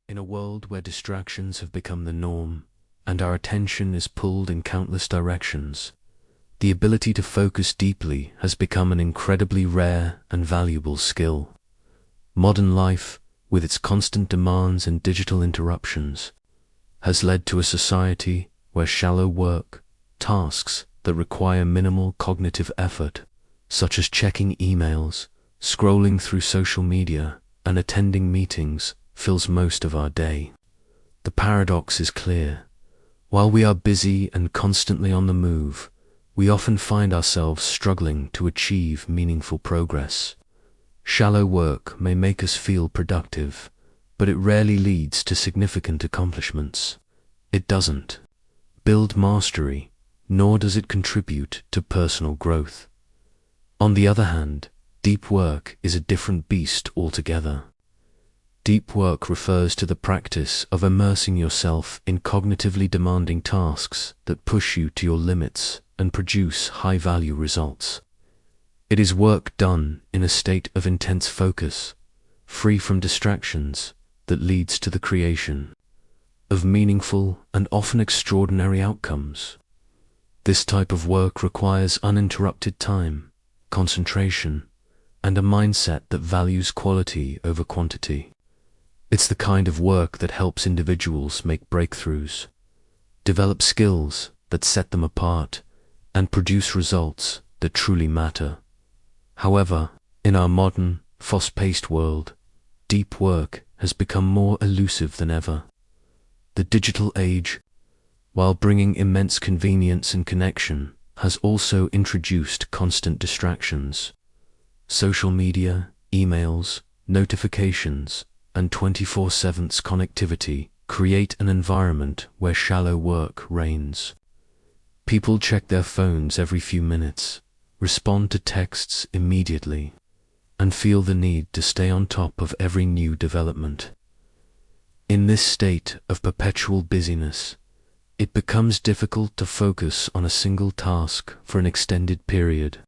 In a world where distractions have become the norm, and our attention is pulled in countless directions, the ability to focus deeply has become an incredibly rare and valuable skill. Modern life, with its constant demands and digital interruptions, has led to a society where shallow work, tasks that require minimal cognitive effort, such as checking emails, scrolling through social media, and attending meetings, fills most of our day. The paradox is clear. While we are busy and constantly on the move, we often find ourselves struggling to achieve meaningful progress. Shallow work may make us feel productive, but it rarely leads to significant accomplishments. It doesn't build mastery, nor does it contribute to personal growth. On the other hand, deep work is a different beast altogether. Deep work refers to the practice of immersing yourself in cognitively demanding tasks that push you to your limits and produce high-value results. It is work done in a state of intense focus, free from distractions, that leads to the creation of meaningful and often extraordinary outcomes. This type of work requires uninterrupted time, concentration, and a mindset that values quality over quantity. It's the kind of work that helps individuals make breakthroughs, develop skills that set them apart, and produce results that truly matter. However, in our modern, fast-paced world, deep work has become more elusive than ever. The digital age, while bringing immense convenience and connection, has also introduced constant distractions. Social media, emails, notifications, and 24/7 connectivity create an environment where shallow work reigns. People check their phones every few minutes, respond to texts immediately, and feel the need to stay on top of every new development. In this state of perpetual busyness, it becomes difficult to focus on a single task for an extended period,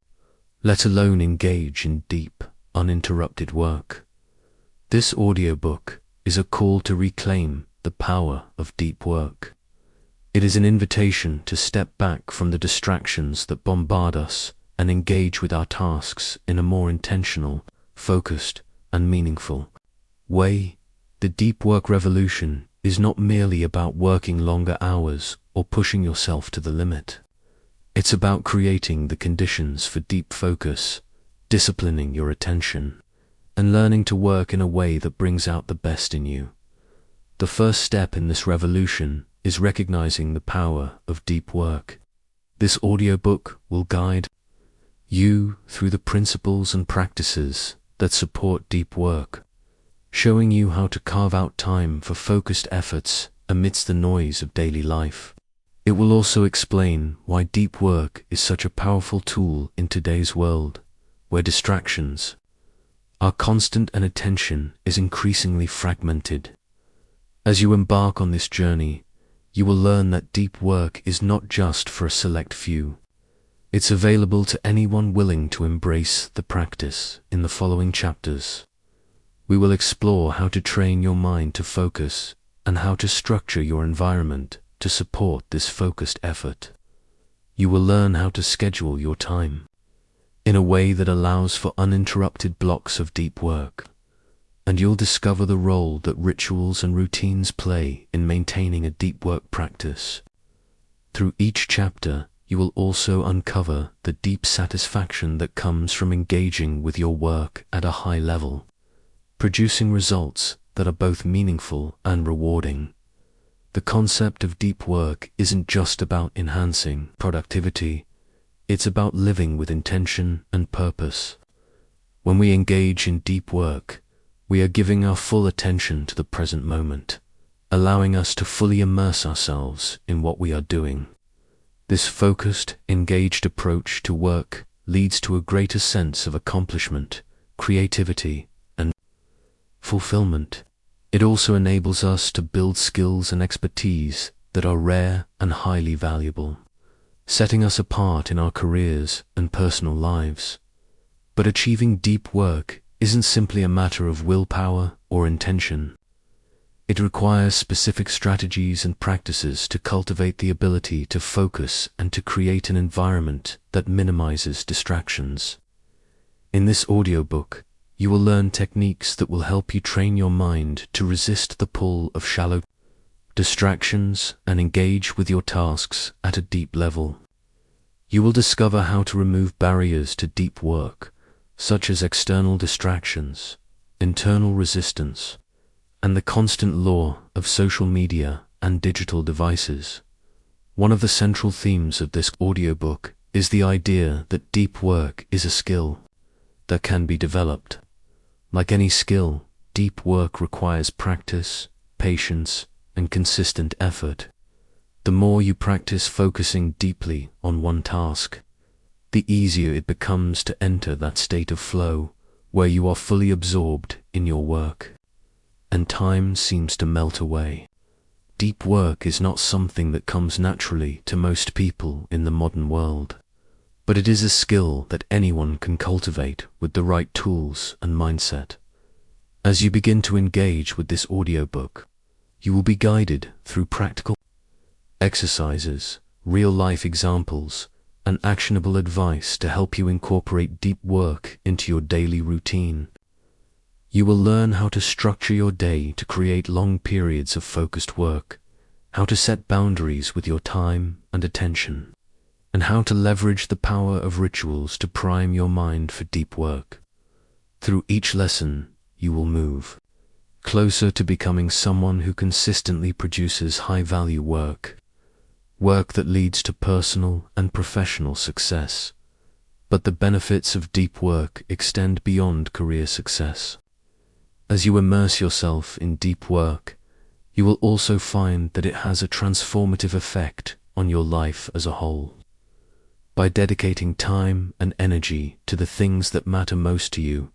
let alone engage in deep, uninterrupted work. This audiobook is a call to reclaim the power of deep work. It is an invitation to step back from the distractions that bombard us and engage with our tasks in a more intentional, focused, and meaningful way. The deep work revolution is not merely about working longer hours or pushing yourself to the limit. It's about creating the conditions for deep focus, disciplining your attention, and learning to work in a way that brings out the best in you. The first step in this revolution is recognizing the power of deep work. This audiobook will guide you through the principles and practices that support deep work, showing you how to carve out time for focused efforts amidst the noise of daily life. It will also explain why deep work is such a powerful tool in today's world, where distractions are constant and attention is increasingly fragmented. As you embark on this journey, you will learn that deep work is not just for a select few. It's available to anyone willing to embrace the practice. In the following chapters, we will explore how to train your mind to focus and how to structure your environment to support this focused effort. You will learn how to schedule your time in a way that allows for uninterrupted blocks of deep work, and you'll discover the role that rituals and routines play in maintaining a deep work practice. Through each chapter, you will also uncover the deep satisfaction that comes from engaging with your work at a high level, producing results that are both meaningful and rewarding. The concept of deep work isn't just about enhancing productivity, it's about living with intention and purpose. When we engage in deep work, we are giving our full attention to the present moment, allowing us to fully immerse ourselves in what we are doing. This focused, engaged approach to work leads to a greater sense of accomplishment, creativity, and fulfillment. It also enables us to build skills and expertise that are rare and highly valuable, setting us apart in our careers and personal lives. But achieving deep work isn't simply a matter of willpower or intention. It requires specific strategies and practices to cultivate the ability to focus and to create an environment that minimizes distractions. In this audiobook, you will learn techniques that will help you train your mind to resist the pull of shallow distractions and engage with your tasks at a deep level. You will discover how to remove barriers to deep work, such as external distractions, internal resistance, and the constant law of social media and digital devices. One of the central themes of this audiobook is the idea that deep work is a skill that can be developed. Like any skill, deep work requires practice, patience, and consistent effort. The more you practice focusing deeply on one task, the easier it becomes to enter that state of flow where you are fully absorbed in your work, and time seems to melt away. Deep work is not something that comes naturally to most people in the modern world, but it is a skill that anyone can cultivate with the right tools and mindset. As you begin to engage with this audiobook, you will be guided through practical exercises, real-life examples, and actionable advice to help you incorporate deep work into your daily routine. You will learn how to structure your day to create long periods of focused work, how to set boundaries with your time and attention, and how to leverage the power of rituals to prime your mind for deep work. Through each lesson, you will move closer to becoming someone who consistently produces high-value work that leads to personal and professional success. But the benefits of deep work extend beyond career success. As you immerse yourself in deep work, you will also find that it has a transformative effect on your life as a whole. By dedicating time and energy to the things that matter most to you,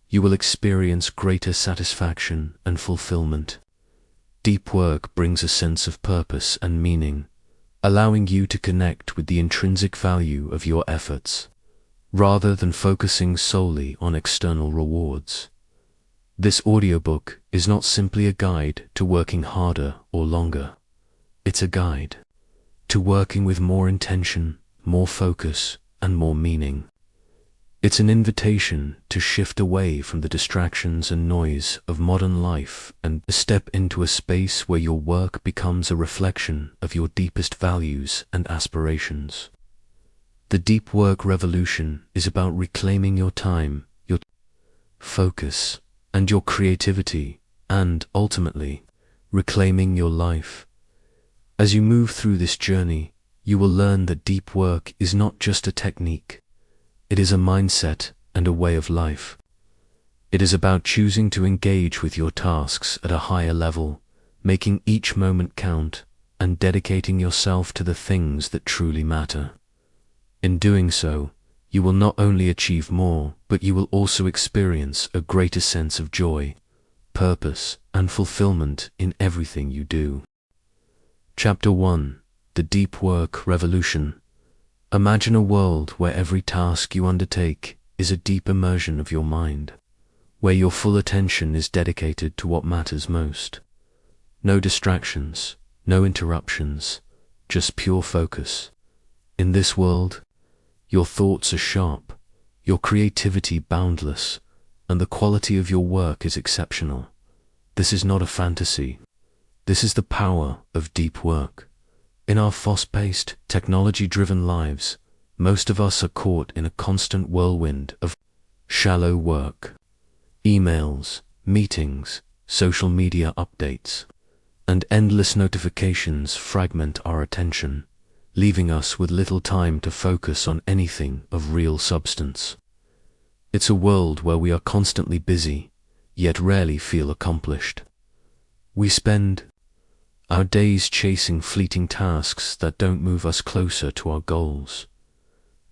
you will experience greater satisfaction and fulfillment. Deep work brings a sense of purpose and meaning, allowing you to connect with the intrinsic value of your efforts, rather than focusing solely on external rewards. This audiobook is not simply a guide to working harder or longer. It's a guide to working with more intention, more focus, and more meaning. It's an invitation to shift away from the distractions and noise of modern life and step into a space where your work becomes a reflection of your deepest values and aspirations. The deep work revolution is about reclaiming your time, your focus, and your creativity, and, ultimately, reclaiming your life. As you move through this journey, you will learn that deep work is not just a technique. It is a mindset and a way of life. It is about choosing to engage with your tasks at a higher level, making each moment count, and dedicating yourself to the things that truly matter. In doing so, you will not only achieve more, but you will also experience a greater sense of joy, purpose, and fulfillment in everything you do. Chapter 1: The Deep Work Revolution. Imagine a world where every task you undertake is a deep immersion of your mind, where your full attention is dedicated to what matters most. No distractions, no interruptions, just pure focus. In this world, your thoughts are sharp, your creativity boundless, and the quality of your work is exceptional. This is not a fantasy. This is the power of deep work. In our fast-paced, technology-driven lives, most of us are caught in a constant whirlwind of shallow work. Emails, meetings, social media updates, and endless notifications fragment our attention, leaving us with little time to focus on anything of real substance. It's a world where we are constantly busy, yet rarely feel accomplished. We spend our days chasing fleeting tasks that don't move us closer to our goals.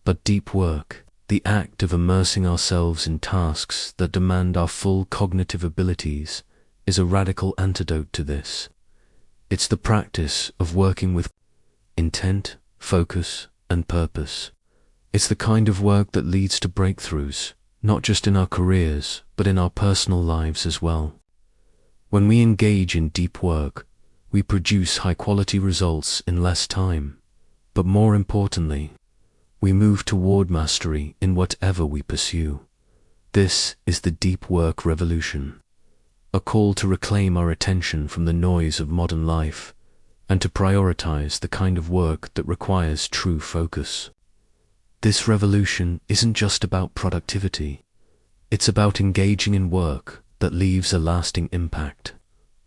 But deep work, the act of immersing ourselves in tasks that demand our full cognitive abilities, is a radical antidote to this. It's the practice of working with intent, focus, and purpose. It's the kind of work that leads to breakthroughs, not just in our careers, but in our personal lives as well. When we engage in deep work, we produce high-quality results in less time, but more importantly, we move toward mastery in whatever we pursue. This is the deep work revolution, a call to reclaim our attention from the noise of modern life and to prioritize the kind of work that requires true focus. This revolution isn't just about productivity. It's about engaging in work that leaves a lasting impact,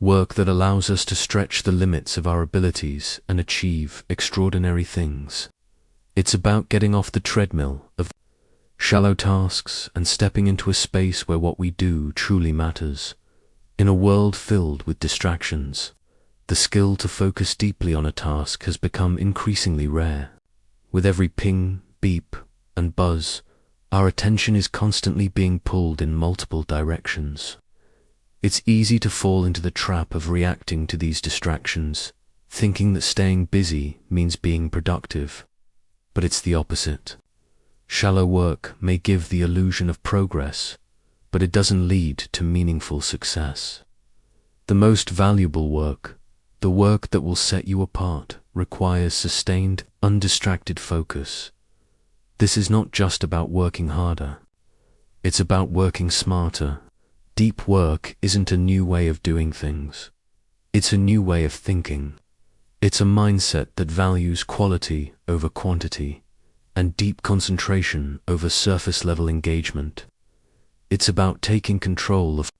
work that allows us to stretch the limits of our abilities and achieve extraordinary things. It's about getting off the treadmill of shallow tasks and stepping into a space where what we do truly matters. In a world filled with distractions, the skill to focus deeply on a task has become increasingly rare. With every ping, beep, and buzz, our attention is constantly being pulled in multiple directions. It's easy to fall into the trap of reacting to these distractions, thinking that staying busy means being productive. But it's the opposite. Shallow work may give the illusion of progress, but it doesn't lead to meaningful success. The most valuable work, the work that will set you apart, requires sustained, undistracted focus. This is not just about working harder. It's about working smarter. Deep work isn't a new way of doing things. It's a new way of thinking. It's a mindset that values quality over quantity and deep concentration over surface-level engagement. It's about taking control of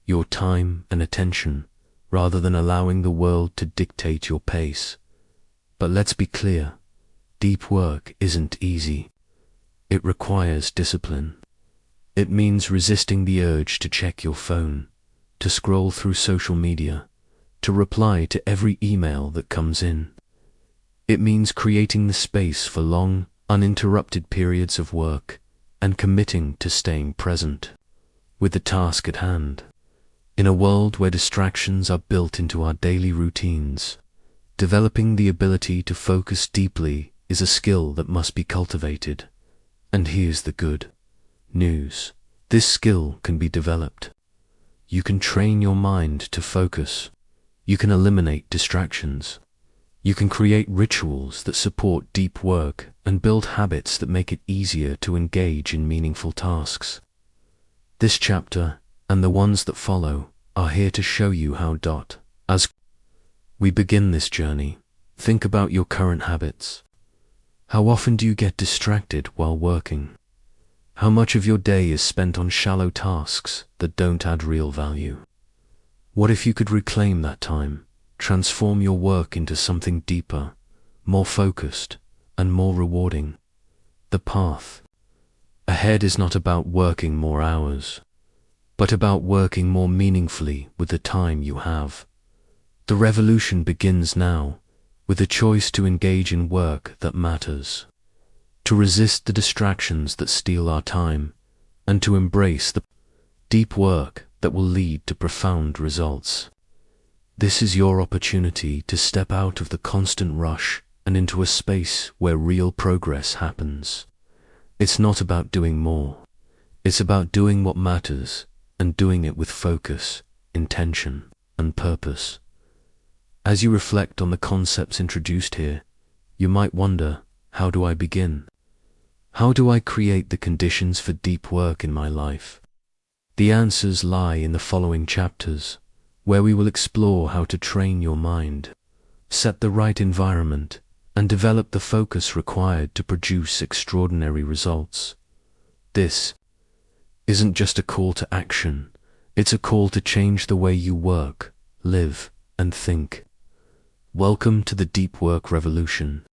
your time and attention rather than allowing the world to dictate your pace. But let's be clear, deep work isn't easy. It requires discipline. It means resisting the urge to check your phone, to scroll through social media, to reply to every email that comes in. It means creating the space for long, uninterrupted periods of work and committing to staying present with the task at hand. In a world where distractions are built into our daily routines, developing the ability to focus deeply is a skill that must be cultivated. And here's the good news. This skill can be developed. You can train your mind to focus. You can eliminate distractions. You can create rituals that support deep work and build habits that make it easier to engage in meaningful tasks. This chapter, and the ones that follow, are here to show you how. As we begin this journey, think about your current habits. How often do you get distracted while working? How much of your day is spent on shallow tasks that don't add real value? What if you could reclaim that time, transform your work into something deeper, more focused, and more rewarding? The path ahead is not about working more hours, but about working more meaningfully with the time you have. The revolution begins now, with a choice to engage in work that matters, to resist the distractions that steal our time, and to embrace the deep work that will lead to profound results. This is your opportunity to step out of the constant rush and into a space where real progress happens. It's not about doing more. It's about doing what matters and doing it with focus, intention, and purpose. As you reflect on the concepts introduced here, you might wonder, how do I begin? How do I create the conditions for deep work in my life? The answers lie in the following chapters, where we will explore how to train your mind, set the right environment, and develop the focus required to produce extraordinary results. This isn't just a call to action, it's a call to change the way you work, live, and think. Welcome to the Deep Work Revolution.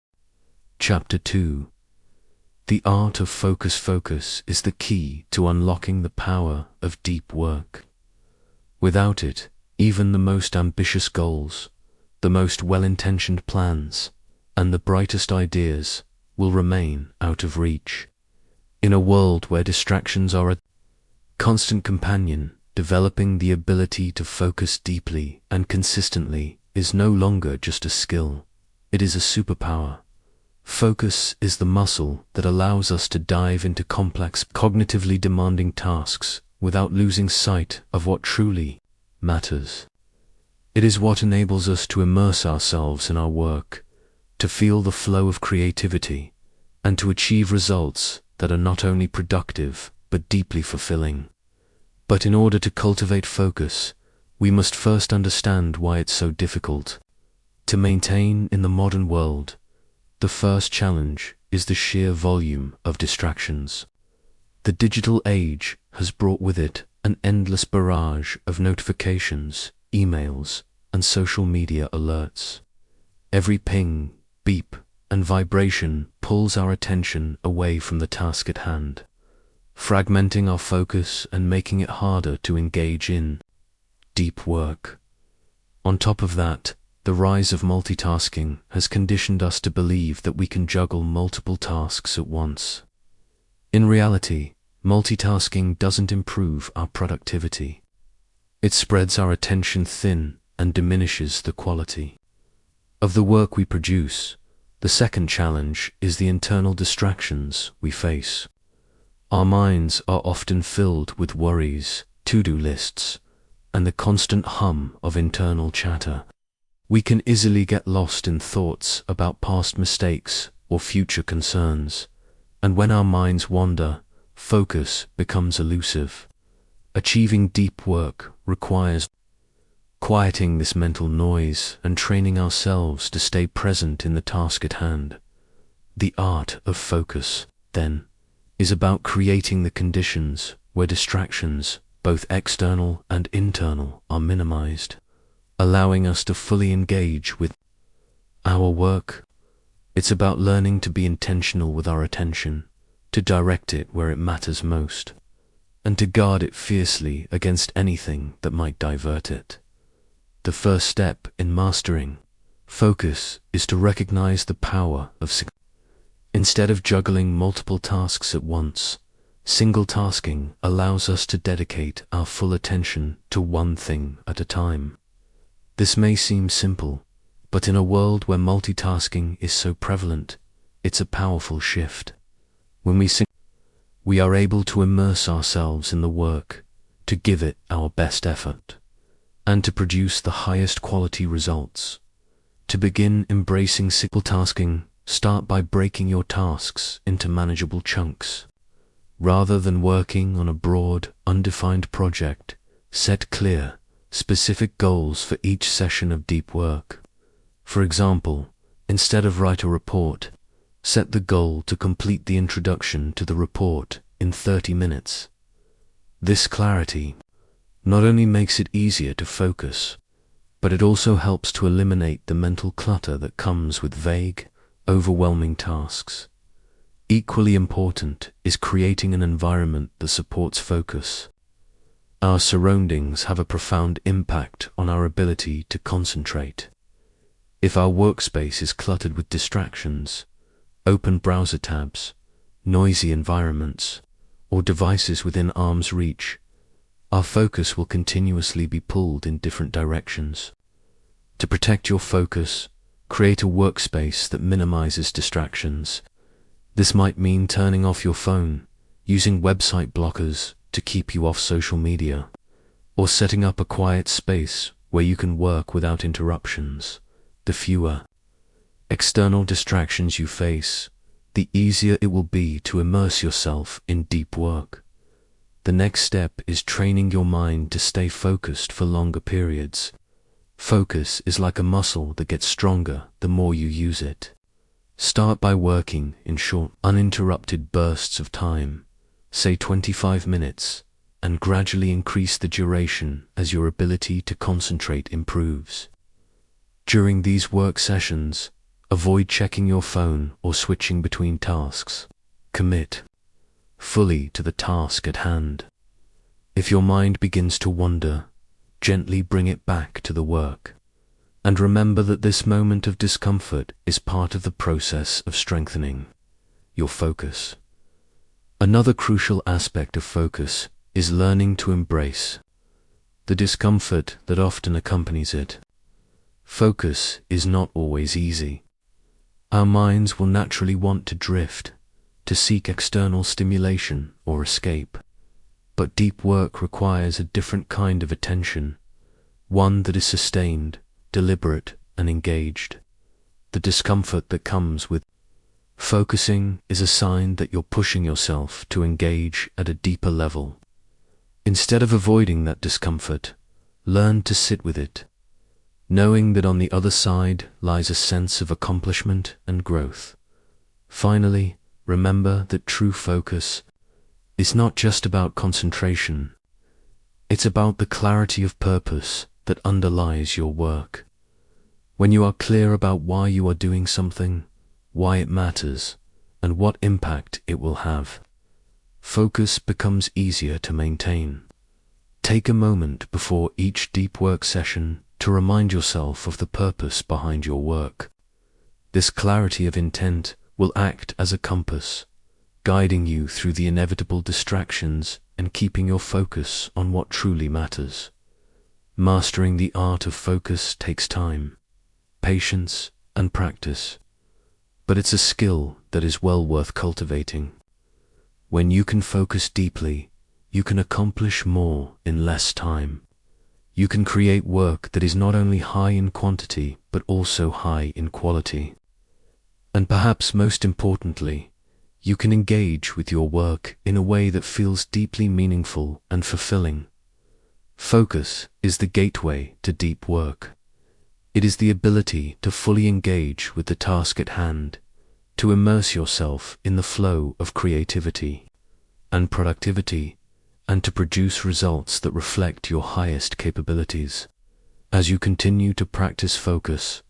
Chapter 2. The art of focus. Focus is the key to unlocking the power of deep work. Without it, even the most ambitious goals, the most well-intentioned plans, and the brightest ideas will remain out of reach. In a world where distractions are a constant companion, developing the ability to focus deeply and consistently is no longer just a skill, it is a superpower. Focus is the muscle that allows us to dive into complex, cognitively demanding tasks without losing sight of what truly matters. It is what enables us to immerse ourselves in our work, to feel the flow of creativity, and to achieve results that are not only productive but deeply fulfilling. But in order to cultivate focus, we must first understand why it's so difficult to maintain in the modern world. The first challenge is the sheer volume of distractions. The digital age has brought with it an endless barrage of notifications, emails, and social media alerts. Every ping, beep, and vibration pulls our attention away from the task at hand, fragmenting our focus and making it harder to engage in deep work. On top of that, the rise of multitasking has conditioned us to believe that we can juggle multiple tasks at once. In reality, multitasking doesn't improve our productivity. It spreads our attention thin and diminishes the quality of the work we produce. The second challenge is the internal distractions we face. Our minds are often filled with worries, to-do lists, and the constant hum of internal chatter. We can easily get lost in thoughts about past mistakes or future concerns, and when our minds wander, focus becomes elusive. Achieving deep work requires quieting this mental noise and training ourselves to stay present in the task at hand. The art of focus, then, is about creating the conditions where distractions, both external and internal, are minimized, allowing us to fully engage with our work. It's about learning to be intentional with our attention, to direct it where it matters most, and to guard it fiercely against anything that might divert it. The first step in mastering focus is to recognize the power of instead of juggling multiple tasks at once. Single tasking allows us to dedicate our full attention to one thing at a time. This may seem simple, but in a world where multitasking is so prevalent, it's a powerful shift. When we are able to immerse ourselves in the work, to give it our best effort, and to produce the highest quality results. To begin embracing single tasking, start by breaking your tasks into manageable chunks. Rather than working on a broad, undefined project, set clear, specific goals for each session of deep work. For example, instead of write a report, set the goal to complete the introduction to the report in 30 minutes. This clarity not only makes it easier to focus, but it also helps to eliminate the mental clutter that comes with vague, overwhelming tasks. Equally important is creating an environment that supports focus. Our surroundings have a profound impact on our ability to concentrate. If our workspace is cluttered with distractions, open browser tabs, noisy environments, or devices within arm's reach, our focus will continuously be pulled in different directions. To protect your focus, create a workspace that minimizes distractions. This might mean turning off your phone, using website blockers to keep you off social media, or setting up a quiet space where you can work without interruptions. The fewer external distractions you face, the easier it will be to immerse yourself in deep work. The next step is training your mind to stay focused for longer periods. Focus is like a muscle that gets stronger the more you use it. Start by working in short, uninterrupted bursts of time, say 25 minutes, and gradually increase the duration as your ability to concentrate improves. During these work sessions, avoid checking your phone or switching between tasks. Commit fully to the task at hand. If your mind begins to wander, gently bring it back to the work. And remember that this moment of discomfort is part of the process of strengthening your focus. Another crucial aspect of focus is learning to embrace the discomfort that often accompanies it. Focus is not always easy. Our minds will naturally want to drift, to seek external stimulation or escape. But deep work requires a different kind of attention. one that is sustained, deliberate, and engaged. The discomfort that comes with focusing is a sign that you're pushing yourself to engage at a deeper level. Instead of avoiding that discomfort, learn to sit with it, knowing that on the other side lies a sense of accomplishment and growth. Finally, remember that true focus is not just about concentration. It's about the clarity of purpose that underlies your work. When you are clear about why you are doing something, why it matters, and what impact it will have, focus becomes easier to maintain. Take a moment before each deep work session to remind yourself of the purpose behind your work. This clarity of intent will act as a compass, guiding you through the inevitable distractions and keeping your focus on what truly matters. Mastering the art of focus takes time, patience, and practice, but it's a skill that is well worth cultivating. When you can focus deeply, you can accomplish more in less time. You can create work that is not only high in quantity, but also high in quality. And perhaps most importantly, you can engage with your work in a way that feels deeply meaningful and fulfilling. Focus is the gateway to deep work. It is the ability to fully engage with the task at hand, to immerse yourself in the flow of creativity and productivity, and to produce results that reflect your highest capabilities. As you continue to practice focus,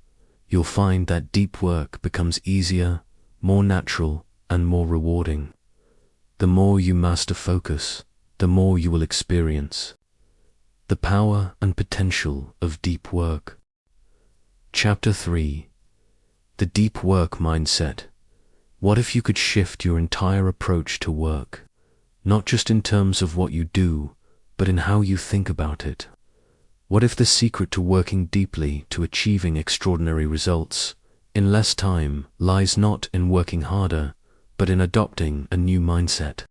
you'll find that deep work becomes easier, more natural, and more rewarding. The more you master focus, the more you will experience the power and potential of deep work. Chapter 3. The Deep Work Mindset. What if you could shift your entire approach to work, not just in terms of what you do, but in how you think about it? What if the secret to working deeply to achieving extraordinary results in less time lies not in working harder, but in adopting a new mindset?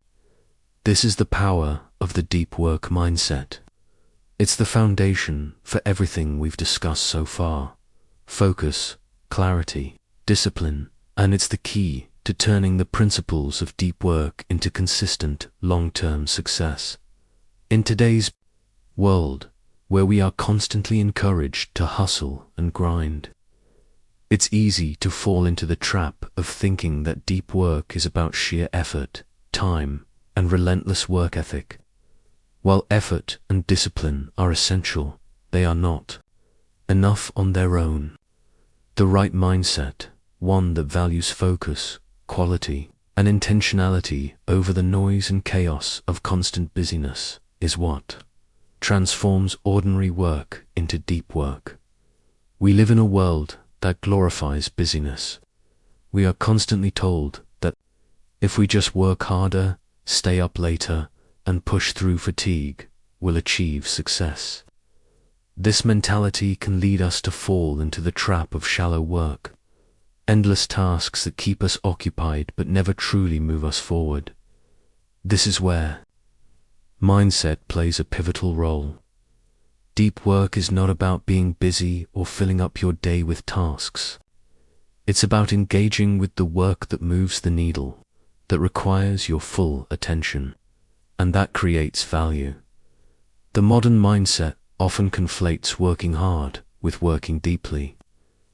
This is the power of the deep work mindset. It's the foundation for everything we've discussed so far: focus, clarity, discipline, and it's the key to turning the principles of deep work into consistent, long-term success. In today's world, where we are constantly encouraged to hustle and grind, it's easy to fall into the trap of thinking that deep work is about sheer effort, time, and relentless work ethic. While effort and discipline are essential, they are not enough on their own. The right mindset, one that values focus, quality, and intentionality over the noise and chaos of constant busyness, is what transforms ordinary work into deep work. We live in a world that glorifies busyness. We are constantly told that if we just work harder, stay up later, and push through fatigue, we'll achieve success. This mentality can lead us to fall into the trap of shallow work, endless tasks that keep us occupied but never truly move us forward. This is where mindset plays a pivotal role. Deep work is not about being busy or filling up your day with tasks. It's about engaging with the work that moves the needle, that requires your full attention, and that creates value. The modern mindset often conflates working hard with working deeply.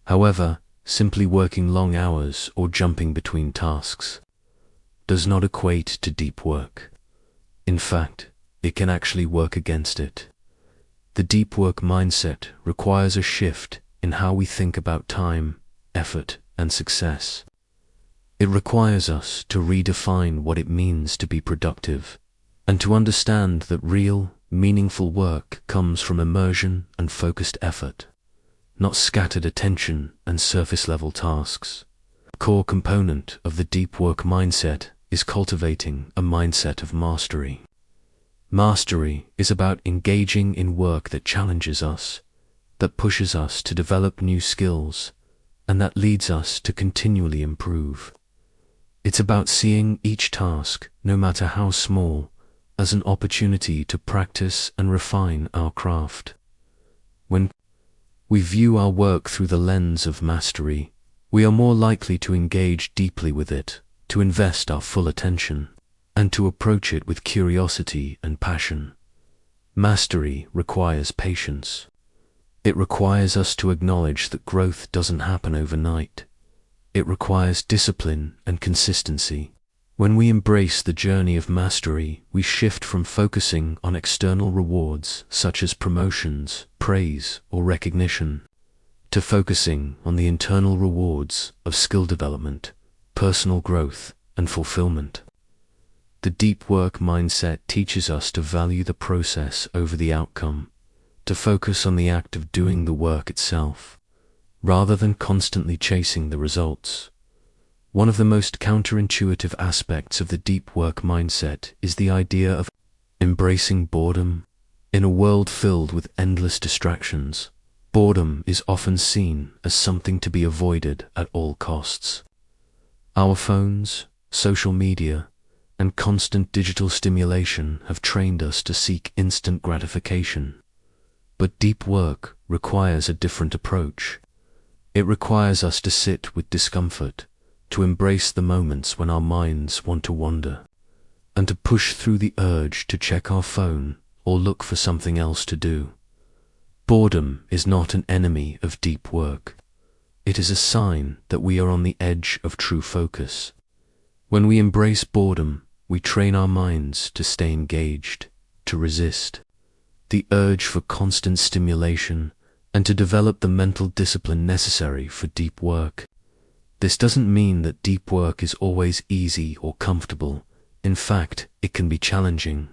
However, simply working long hours or jumping between tasks does not equate to deep work. In fact, it can actually work against it. The deep work mindset requires a shift in how we think about time, effort, and success. It requires us to redefine what it means to be productive, and to understand that real, meaningful work comes from immersion and focused effort, not scattered attention and surface-level tasks. A core component of the deep work mindset is cultivating a mindset of mastery. Mastery is about engaging in work that challenges us, that pushes us to develop new skills, and that leads us to continually improve. It's about seeing each task, no matter how small, as an opportunity to practice and refine our craft. When we view our work through the lens of mastery, we are more likely to engage deeply with it, to invest our full attention, and to approach it with curiosity and passion. Mastery requires patience. It requires us to acknowledge that growth doesn't happen overnight. It requires discipline and consistency. When we embrace the journey of mastery, we shift from focusing on external rewards such as promotions, praise, or recognition, to focusing on the internal rewards of skill development, personal growth, and fulfillment. The deep work mindset teaches us to value the process over the outcome, to focus on the act of doing the work itself, rather than constantly chasing the results. One of the most counterintuitive aspects of the deep work mindset is the idea of embracing boredom. In a world filled with endless distractions, boredom is often seen as something to be avoided at all costs. Our phones, social media, and constant digital stimulation have trained us to seek instant gratification. But deep work requires a different approach. It requires us to sit with discomfort, to embrace the moments when our minds want to wander, and to push through the urge to check our phone or look for something else to do. Boredom is not an enemy of deep work. It is a sign that we are on the edge of true focus. When we embrace boredom, we train our minds to stay engaged, to resist the urge for constant stimulation, and to develop the mental discipline necessary for deep work. This doesn't mean that deep work is always easy or comfortable. In fact, it can be challenging.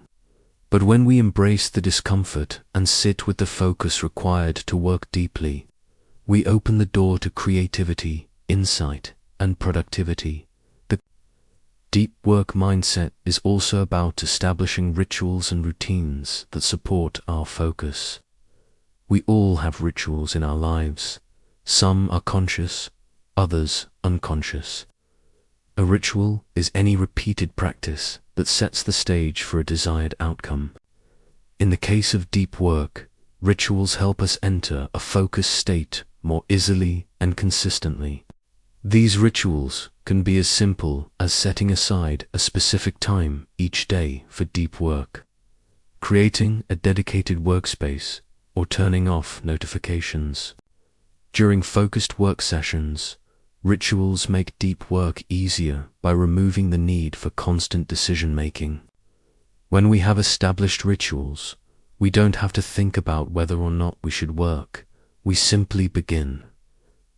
But when we embrace the discomfort and sit with the focus required to work deeply, we open the door to creativity, insight, and productivity. The deep work mindset is also about establishing rituals and routines that support our focus. We all have rituals in our lives. Some are conscious, others unconscious. A ritual is any repeated practice that sets the stage for a desired outcome. In the case of deep work, rituals help us enter a focused state more easily and consistently. These rituals can be as simple as setting aside a specific time each day for deep work, creating a dedicated workspace, or turning off notifications. During focused work sessions, rituals make deep work easier by removing the need for constant decision-making. When we have established rituals, we don't have to think about whether or not we should work. We simply begin.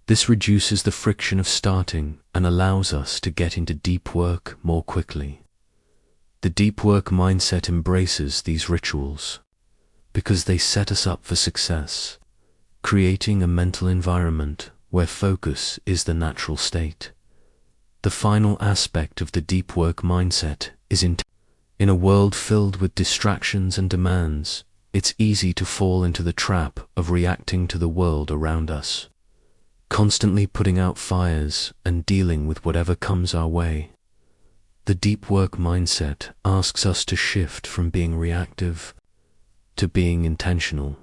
This reduces the friction of starting and allows us to get into deep work more quickly. The deep work mindset embraces these rituals because they set us up for success, creating a mental environment where focus is the natural state. The final aspect of the deep work mindset is in a world filled with distractions and demands, it's easy to fall into the trap of reacting to the world around us, constantly putting out fires and dealing with whatever comes our way. The deep work mindset asks us to shift from being reactive to being intentional.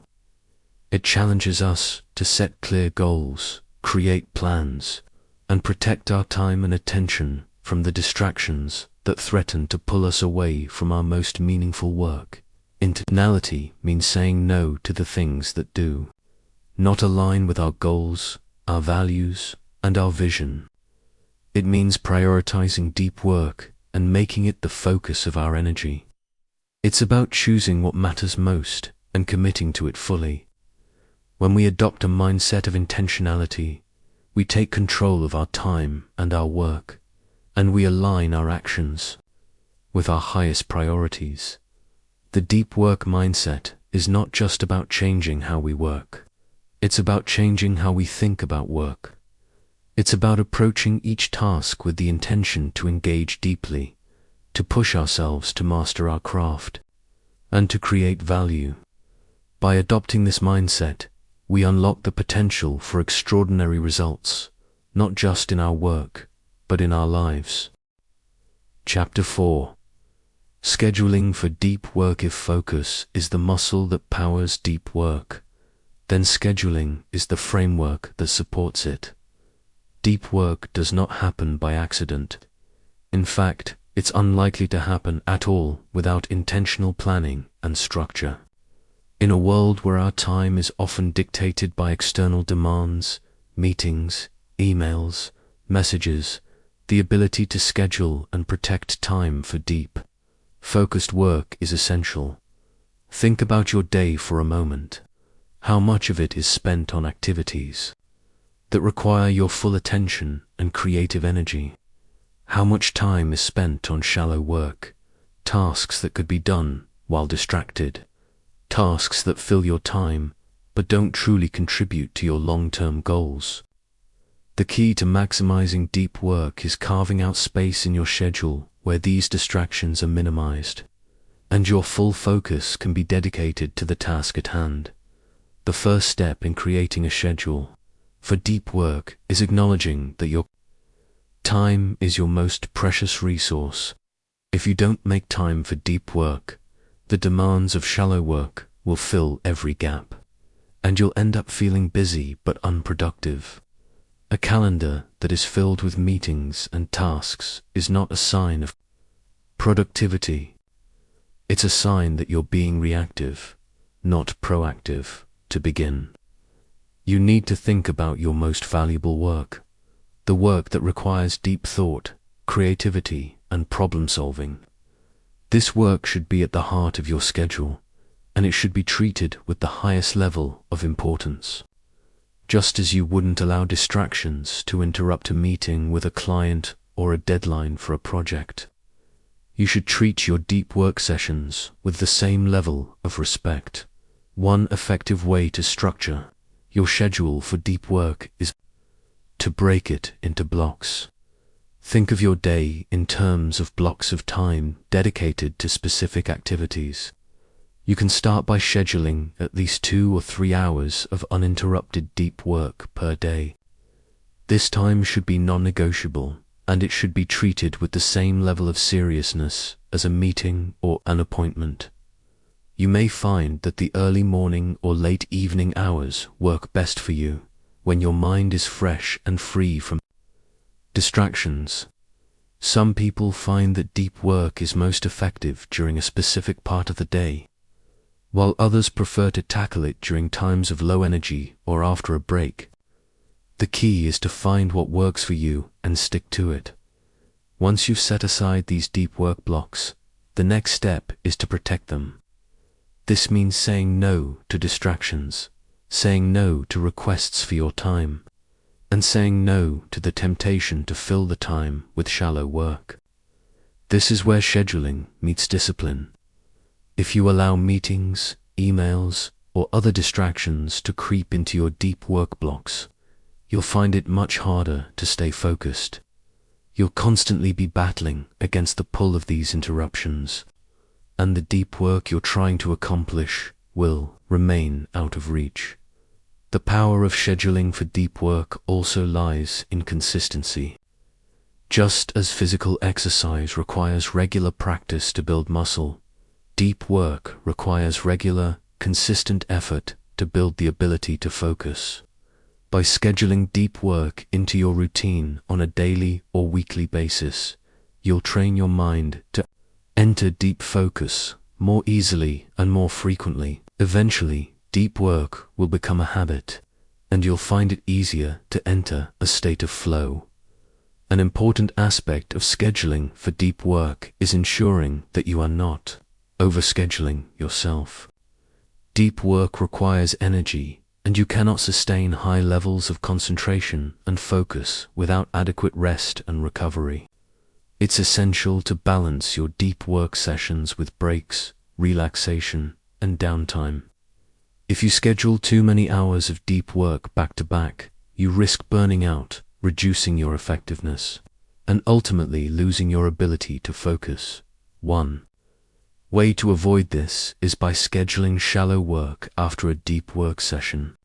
It challenges us to set clear goals, create plans, and protect our time and attention from the distractions that threaten to pull us away from our most meaningful work. Intentionality means saying no to the things that do not align with our goals, our values, and our vision. It means prioritizing deep work and making it the focus of our energy. It's about choosing what matters most and committing to it fully. When we adopt a mindset of intentionality, we take control of our time and our work, and we align our actions with our highest priorities. The deep work mindset is not just about changing how we work. It's about changing how we think about work. It's about approaching each task with the intention to engage deeply, to push ourselves to master our craft, and to create value. By adopting this mindset, we unlock the potential for extraordinary results, not just in our work, but in our lives. Chapter 4. Scheduling for deep work. If focus is the muscle that powers deep work, then scheduling is the framework that supports it. Deep work does not happen by accident. In fact, it's unlikely to happen at all without intentional planning and structure. In a world where our time is often dictated by external demands, meetings, emails, messages, the ability to schedule and protect time for deep, focused work is essential. Think about your day for a moment. How much of it is spent on activities that require your full attention and creative energy? How much time is spent on shallow work, tasks that could be done while distracted, tasks that fill your time but don't truly contribute to your long-term goals? The key to maximizing deep work is carving out space in your schedule where these distractions are minimized, and your full focus can be dedicated to the task at hand. The first step in creating a schedule for deep work is acknowledging that your time is your most precious resource. If you don't make time for deep work, the demands of shallow work will fill every gap, and you'll end up feeling busy but unproductive. A calendar that is filled with meetings and tasks is not a sign of productivity. It's a sign that you're being reactive, not proactive. To begin, you need to think about your most valuable work, the work that requires deep thought, creativity, and problem solving. This work should be at the heart of your schedule, and it should be treated with the highest level of importance. Just as you wouldn't allow distractions to interrupt a meeting with a client or a deadline for a project, you should treat your deep work sessions with the same level of respect. One effective way to structure your schedule for deep work is to break it into blocks. Think of your day in terms of blocks of time dedicated to specific activities. You can start by scheduling at least 2 or 3 hours of uninterrupted deep work per day. This time should be non-negotiable, and it should be treated with the same level of seriousness as a meeting or an appointment. You may find that the early morning or late evening hours work best for you, when your mind is fresh and free from distractions. Some people find that deep work is most effective during a specific part of the day, while others prefer to tackle it during times of low energy or after a break. The key is to find what works for you and stick to it. Once you've set aside these deep work blocks, the next step is to protect them. This means saying no to distractions, saying no to requests for your time, and saying no to the temptation to fill the time with shallow work. This is where scheduling meets discipline. If you allow meetings, emails, or other distractions to creep into your deep work blocks, you'll find it much harder to stay focused. You'll constantly be battling against the pull of these interruptions, and the deep work you're trying to accomplish will remain out of reach. The power of scheduling for deep work also lies in consistency. Just as physical exercise requires regular practice to build muscle, deep work requires regular, consistent effort to build the ability to focus. By scheduling deep work into your routine on a daily or weekly basis, you'll train your mind to enter deep focus more easily and more frequently. Eventually, deep work will become a habit, and you'll find it easier to enter a state of flow. An important aspect of scheduling for deep work is ensuring that you are not overscheduling yourself. Deep work requires energy, and you cannot sustain high levels of concentration and focus without adequate rest and recovery. It's essential to balance your deep work sessions with breaks, relaxation, and downtime. If you schedule too many hours of deep work back to back, you risk burning out, reducing your effectiveness, and ultimately losing your ability to focus. One way to avoid this is by scheduling shallow work after a deep work session.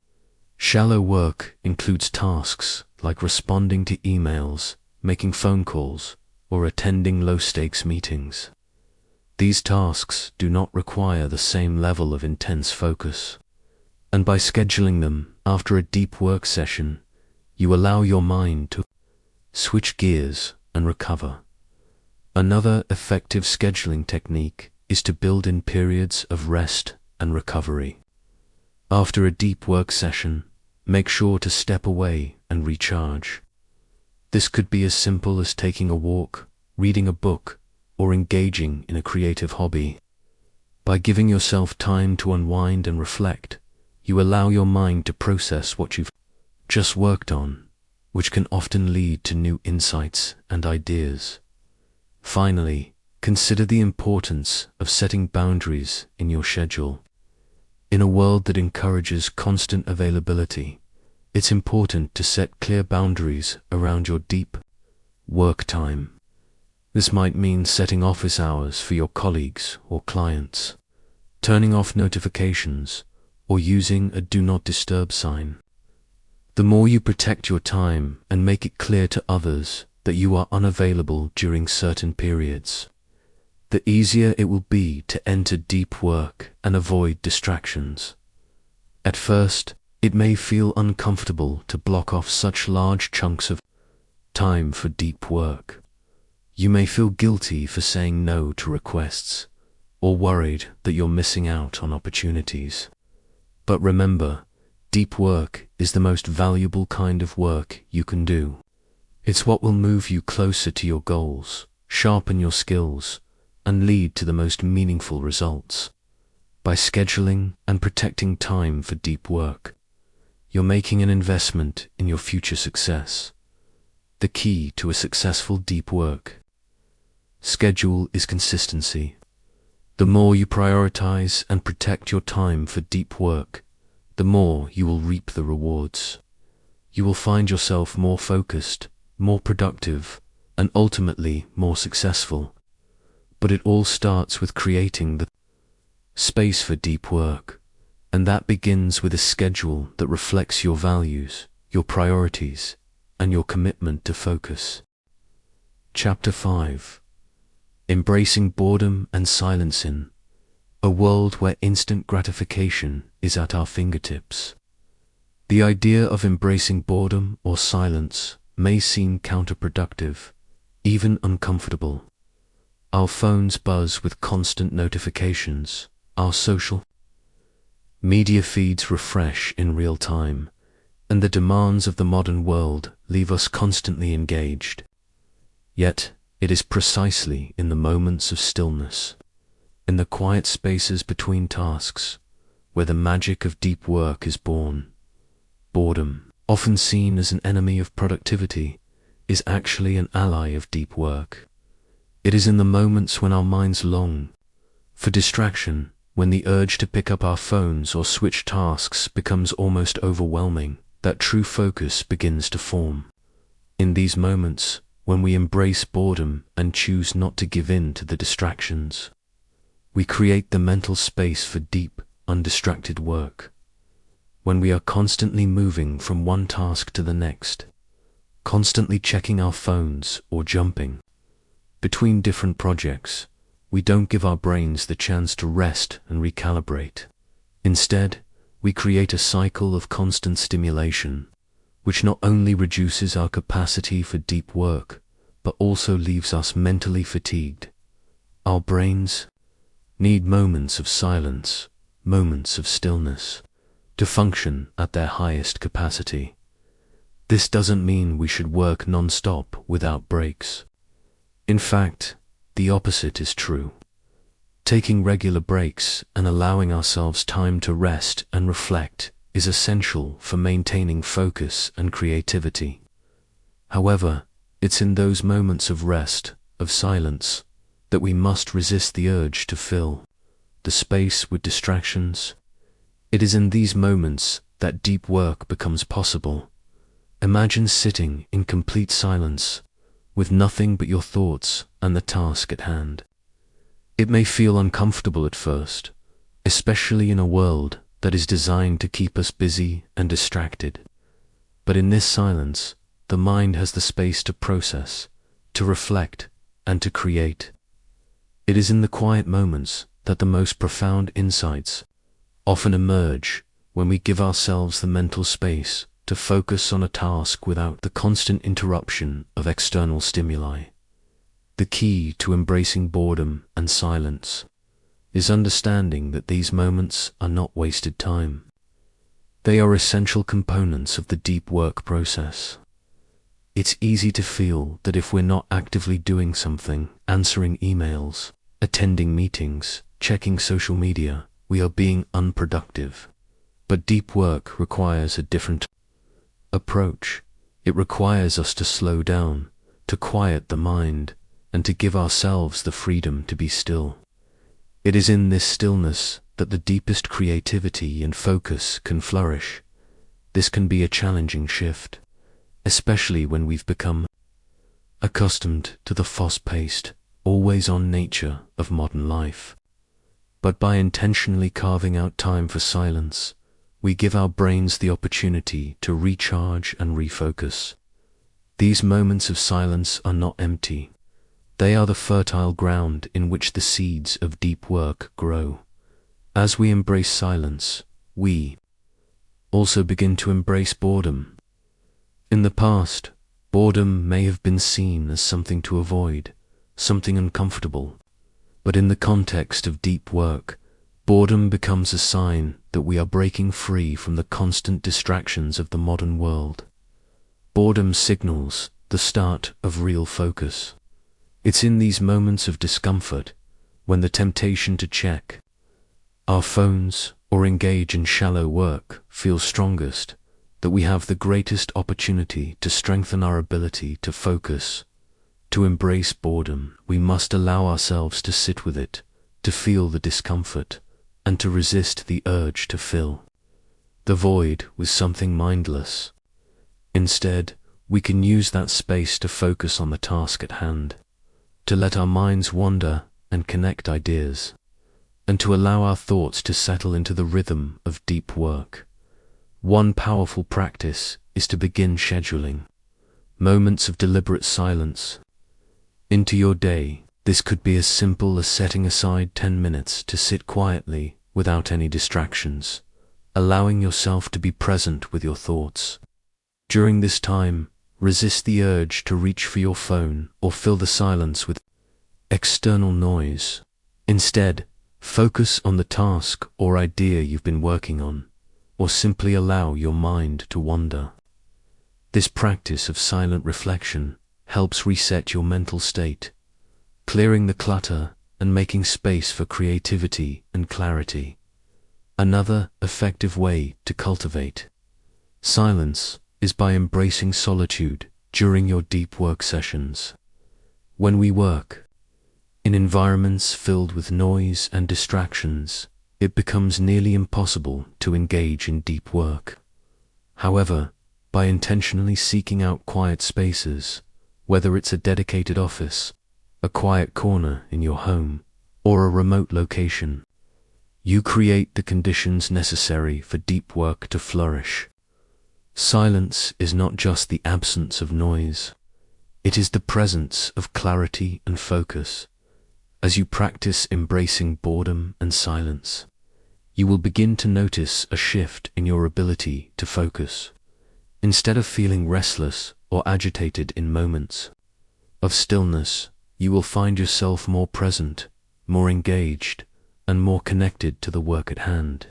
Shallow work includes tasks like responding to emails, making phone calls, or attending low-stakes meetings. These tasks do not require the same level of intense focus. And by scheduling them after a deep work session, you allow your mind to switch gears and recover. Another effective scheduling technique is to build in periods of rest and recovery. After a deep work session, make sure to step away and recharge. This could be as simple as taking a walk, reading a book, or engaging in a creative hobby. By giving yourself time to unwind and reflect, you allow your mind to process what you've just worked on, which can often lead to new insights and ideas. Finally, consider the importance of setting boundaries in your schedule. In a world that encourages constant availability, it's important to set clear boundaries around your deep work time. This might mean setting office hours for your colleagues or clients, turning off notifications, or using a do not disturb sign. The more you protect your time and make it clear to others that you are unavailable during certain periods, the easier it will be to enter deep work and avoid distractions. At first, it may feel uncomfortable to block off such large chunks of time for deep work. You may feel guilty for saying no to requests, or worried that you're missing out on opportunities. But remember, deep work is the most valuable kind of work you can do. It's what will move you closer to your goals, sharpen your skills, and lead to the most meaningful results. By scheduling and protecting time for deep work, you're making an investment in your future success. The key to a successful deep work schedule is consistency. The more you prioritize and protect your time for deep work, the more you will reap the rewards. You will find yourself more focused, more productive, and ultimately more successful. But it all starts with creating the space for deep work, and that begins with a schedule that reflects your values, your priorities, and your commitment to focus. Chapter 5. Embracing boredom and silence in a world where instant gratification is at our fingertips. The idea of embracing boredom or silence may seem counterproductive, even uncomfortable. Our phones buzz with constant notifications, our social media feeds refresh in real time, and the demands of the modern world leave us constantly engaged. Yet, it is precisely in the moments of stillness, in the quiet spaces between tasks, where the magic of deep work is born. Boredom, often seen as an enemy of productivity, is actually an ally of deep work. It is in the moments when our minds long for distraction, when the urge to pick up our phones or switch tasks becomes almost overwhelming, that true focus begins to form. In these moments, when we embrace boredom and choose not to give in to the distractions, we create the mental space for deep, undistracted work. When we are constantly moving from one task to the next, constantly checking our phones or jumping between different projects, we don't give our brains the chance to rest and recalibrate. Instead, we create a cycle of constant stimulation, which not only reduces our capacity for deep work, but also leaves us mentally fatigued. Our brains need moments of silence, moments of stillness, to function at their highest capacity. This doesn't mean we should work non-stop without breaks. In fact, the opposite is true. Taking regular breaks and allowing ourselves time to rest and reflect is essential for maintaining focus and creativity. However, it's in those moments of rest, of silence, that we must resist the urge to fill the space with distractions. It is in these moments that deep work becomes possible. Imagine sitting in complete silence, with nothing but your thoughts and the task at hand. It may feel uncomfortable at first, especially in a world that is designed to keep us busy and distracted. But in this silence, the mind has the space to process, to reflect, and to create. It is in the quiet moments that the most profound insights often emerge, when we give ourselves the mental space to focus on a task without the constant interruption of external stimuli. The key to embracing boredom and silence is understanding that these moments are not wasted time. They are essential components of the deep work process. It's easy to feel that if we're not actively doing something, answering emails, attending meetings, checking social media, we are being unproductive. But deep work requires a different approach. It requires us to slow down, to quiet the mind, and to give ourselves the freedom to be still. It is in this stillness that the deepest creativity and focus can flourish. This can be a challenging shift, especially when we've become accustomed to the fast-paced, always-on nature of modern life. But by intentionally carving out time for silence, we give our brains the opportunity to recharge and refocus. These moments of silence are not empty. They are the fertile ground in which the seeds of deep work grow. As we embrace silence, we also begin to embrace boredom. In the past, boredom may have been seen as something to avoid, something uncomfortable. But in the context of deep work, boredom becomes a sign that we are breaking free from the constant distractions of the modern world. Boredom signals the start of real focus. It's in these moments of discomfort, when the temptation to check our phones or engage in shallow work feels strongest, that we have the greatest opportunity to strengthen our ability to focus. To embrace boredom, we must allow ourselves to sit with it, to feel the discomfort, and to resist the urge to fill the void with something mindless. Instead, we can use that space to focus on the task at hand, to let our minds wander and connect ideas, and to allow our thoughts to settle into the rhythm of deep work. One powerful practice is to begin scheduling moments of deliberate silence into your day. This could be as simple as setting aside 10 minutes to sit quietly without any distractions, allowing yourself to be present with your thoughts. During this time, resist the urge to reach for your phone or fill the silence with external noise. Instead, focus on the task or idea you've been working on, or simply allow your mind to wander. This practice of silent reflection helps reset your mental state, clearing the clutter and making space for creativity and clarity. Another effective way to cultivate silence is by embracing solitude during your deep work sessions. When we work in environments filled with noise and distractions, it becomes nearly impossible to engage in deep work. However, by intentionally seeking out quiet spaces, whether it's a dedicated office, a quiet corner in your home, or a remote location, you create the conditions necessary for deep work to flourish. Silence is not just the absence of noise, it is the presence of clarity and focus. As you practice embracing boredom and silence, you will begin to notice a shift in your ability to focus. Instead of feeling restless or agitated in moments of stillness, you will find yourself more present, more engaged, and more connected to the work at hand.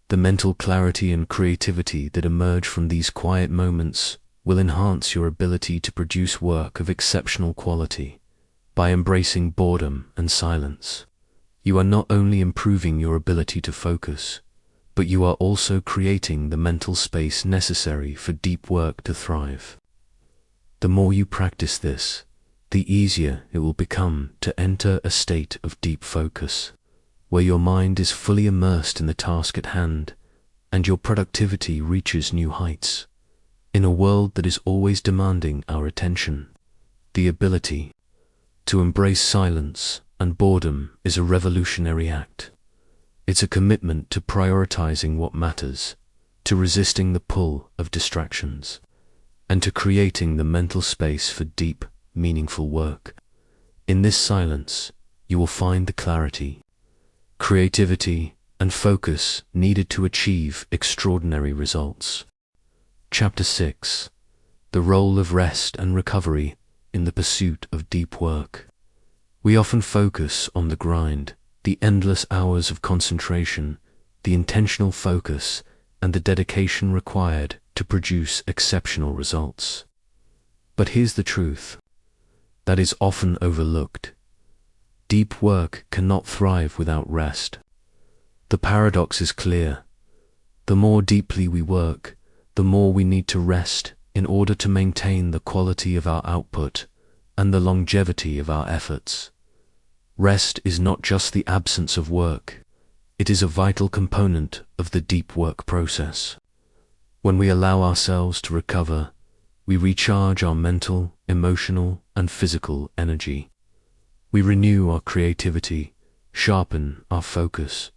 The mental clarity and creativity that emerge from these quiet moments will enhance your ability to produce work of exceptional quality. By embracing boredom and silence, you are not only improving your ability to focus, but you are also creating the mental space necessary for deep work to thrive. The more you practice this, the easier it will become to enter a state of deep focus, where your mind is fully immersed in the task at hand, and your productivity reaches new heights. In a world that is always demanding our attention, the ability to embrace silence and boredom is a revolutionary act. It's a commitment to prioritizing what matters, to resisting the pull of distractions, and to creating the mental space for deep, meaningful work. In this silence, you will find the clarity, creativity, and focus needed to achieve extraordinary results. Chapter 6: The Role of Rest and Recovery in the Pursuit of Deep Work. We often focus on the grind, the endless hours of concentration, the intentional focus, and the dedication required to produce exceptional results. But here's the truth that is often overlooked. Deep work cannot thrive without rest. The paradox is clear. The more deeply we work, the more we need to rest in order to maintain the quality of our output and the longevity of our efforts. Rest is not just the absence of work. It is a vital component of the deep work process. When we allow ourselves to recover, we recharge our mental, emotional, and physical energy. We renew our creativity, sharpen our focus,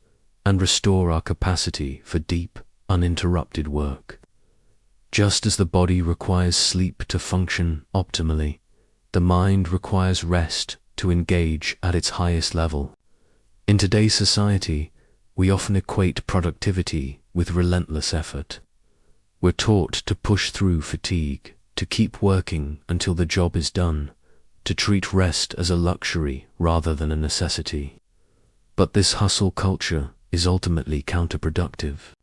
and restore our capacity for deep, uninterrupted work. Just as the body requires sleep to function optimally, the mind requires rest to engage at its highest level. In today's society, we often equate productivity with relentless effort. We're taught to push through fatigue, to keep working until the job is done, to treat rest as a luxury rather than a necessity. But this hustle culture is ultimately counterproductive.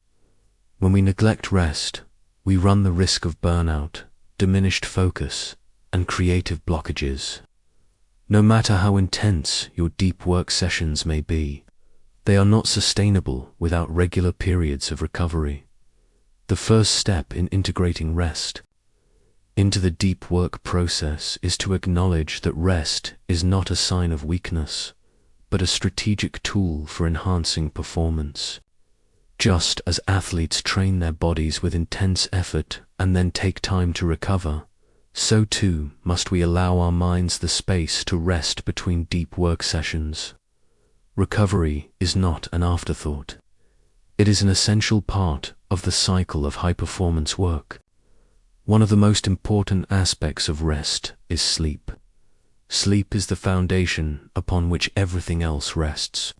When we neglect rest, we run the risk of burnout, diminished focus, and creative blockages. No matter how intense your deep work sessions may be, they are not sustainable without regular periods of recovery. The first step in integrating rest into the deep work process is to acknowledge that rest is not a sign of weakness, but a strategic tool for enhancing performance. Just as athletes train their bodies with intense effort and then take time to recover, so too must we allow our minds the space to rest between deep work sessions. Recovery is not an afterthought. It is an essential part of the cycle of high-performance work. One of the most important aspects of rest is sleep. Sleep is the foundation upon which everything else rests.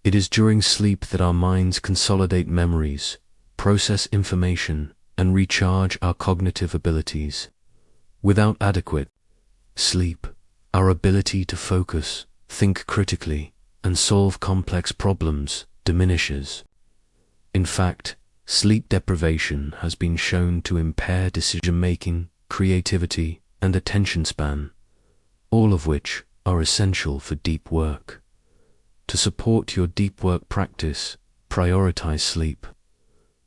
It is during sleep that our minds consolidate memories, process information, and recharge our cognitive abilities. Without adequate sleep, our ability to focus, think critically, and solve complex problems diminishes. In fact, sleep deprivation has been shown to impair decision-making, creativity, and attention span, all of which are essential for deep work. To support your deep work practice, prioritize sleep.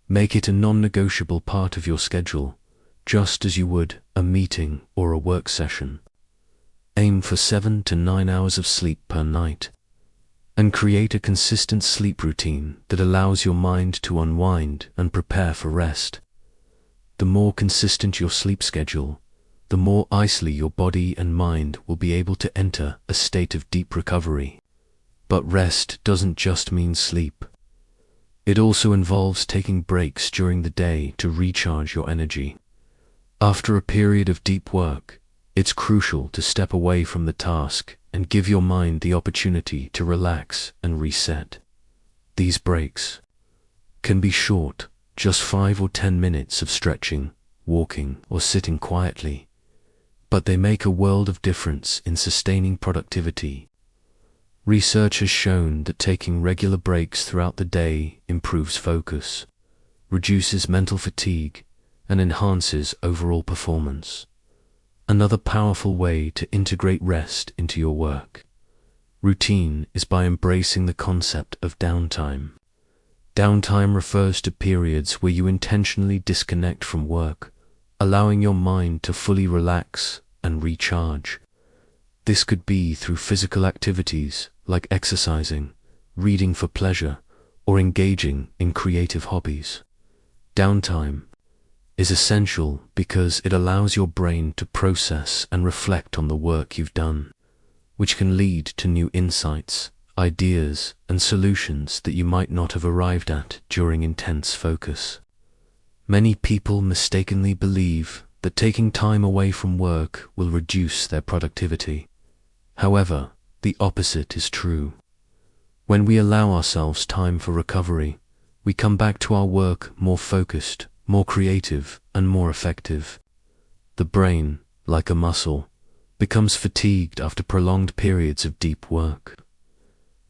Make it a non-negotiable part of your schedule, just as you would a meeting or a work session. Aim for 7 to 9 hours of sleep per night, and create a consistent sleep routine that allows your mind to unwind and prepare for rest. The more consistent your sleep schedule, the more easily your body and mind will be able to enter a state of deep recovery. But rest doesn't just mean sleep. It also involves taking breaks during the day to recharge your energy. After a period of deep work, it's crucial to step away from the task and give your mind the opportunity to relax and reset. These breaks can be short, just 5 or 10 minutes of stretching, walking, or sitting quietly, but they make a world of difference in sustaining productivity. Research has shown that taking regular breaks throughout the day improves focus, reduces mental fatigue, and enhances overall performance. Another powerful way to integrate rest into your work routine is by embracing the concept of downtime. Downtime refers to periods where you intentionally disconnect from work, allowing your mind to fully relax and recharge. This could be through physical activities like exercising, reading for pleasure, or engaging in creative hobbies. Downtime is essential because it allows your brain to process and reflect on the work you've done, which can lead to new insights, ideas, and solutions that you might not have arrived at during intense focus. Many people mistakenly believe that taking time away from work will reduce their productivity. However, the opposite is true. When we allow ourselves time for recovery, we come back to our work more focused, more creative, and more effective. The brain, like a muscle, becomes fatigued after prolonged periods of deep work.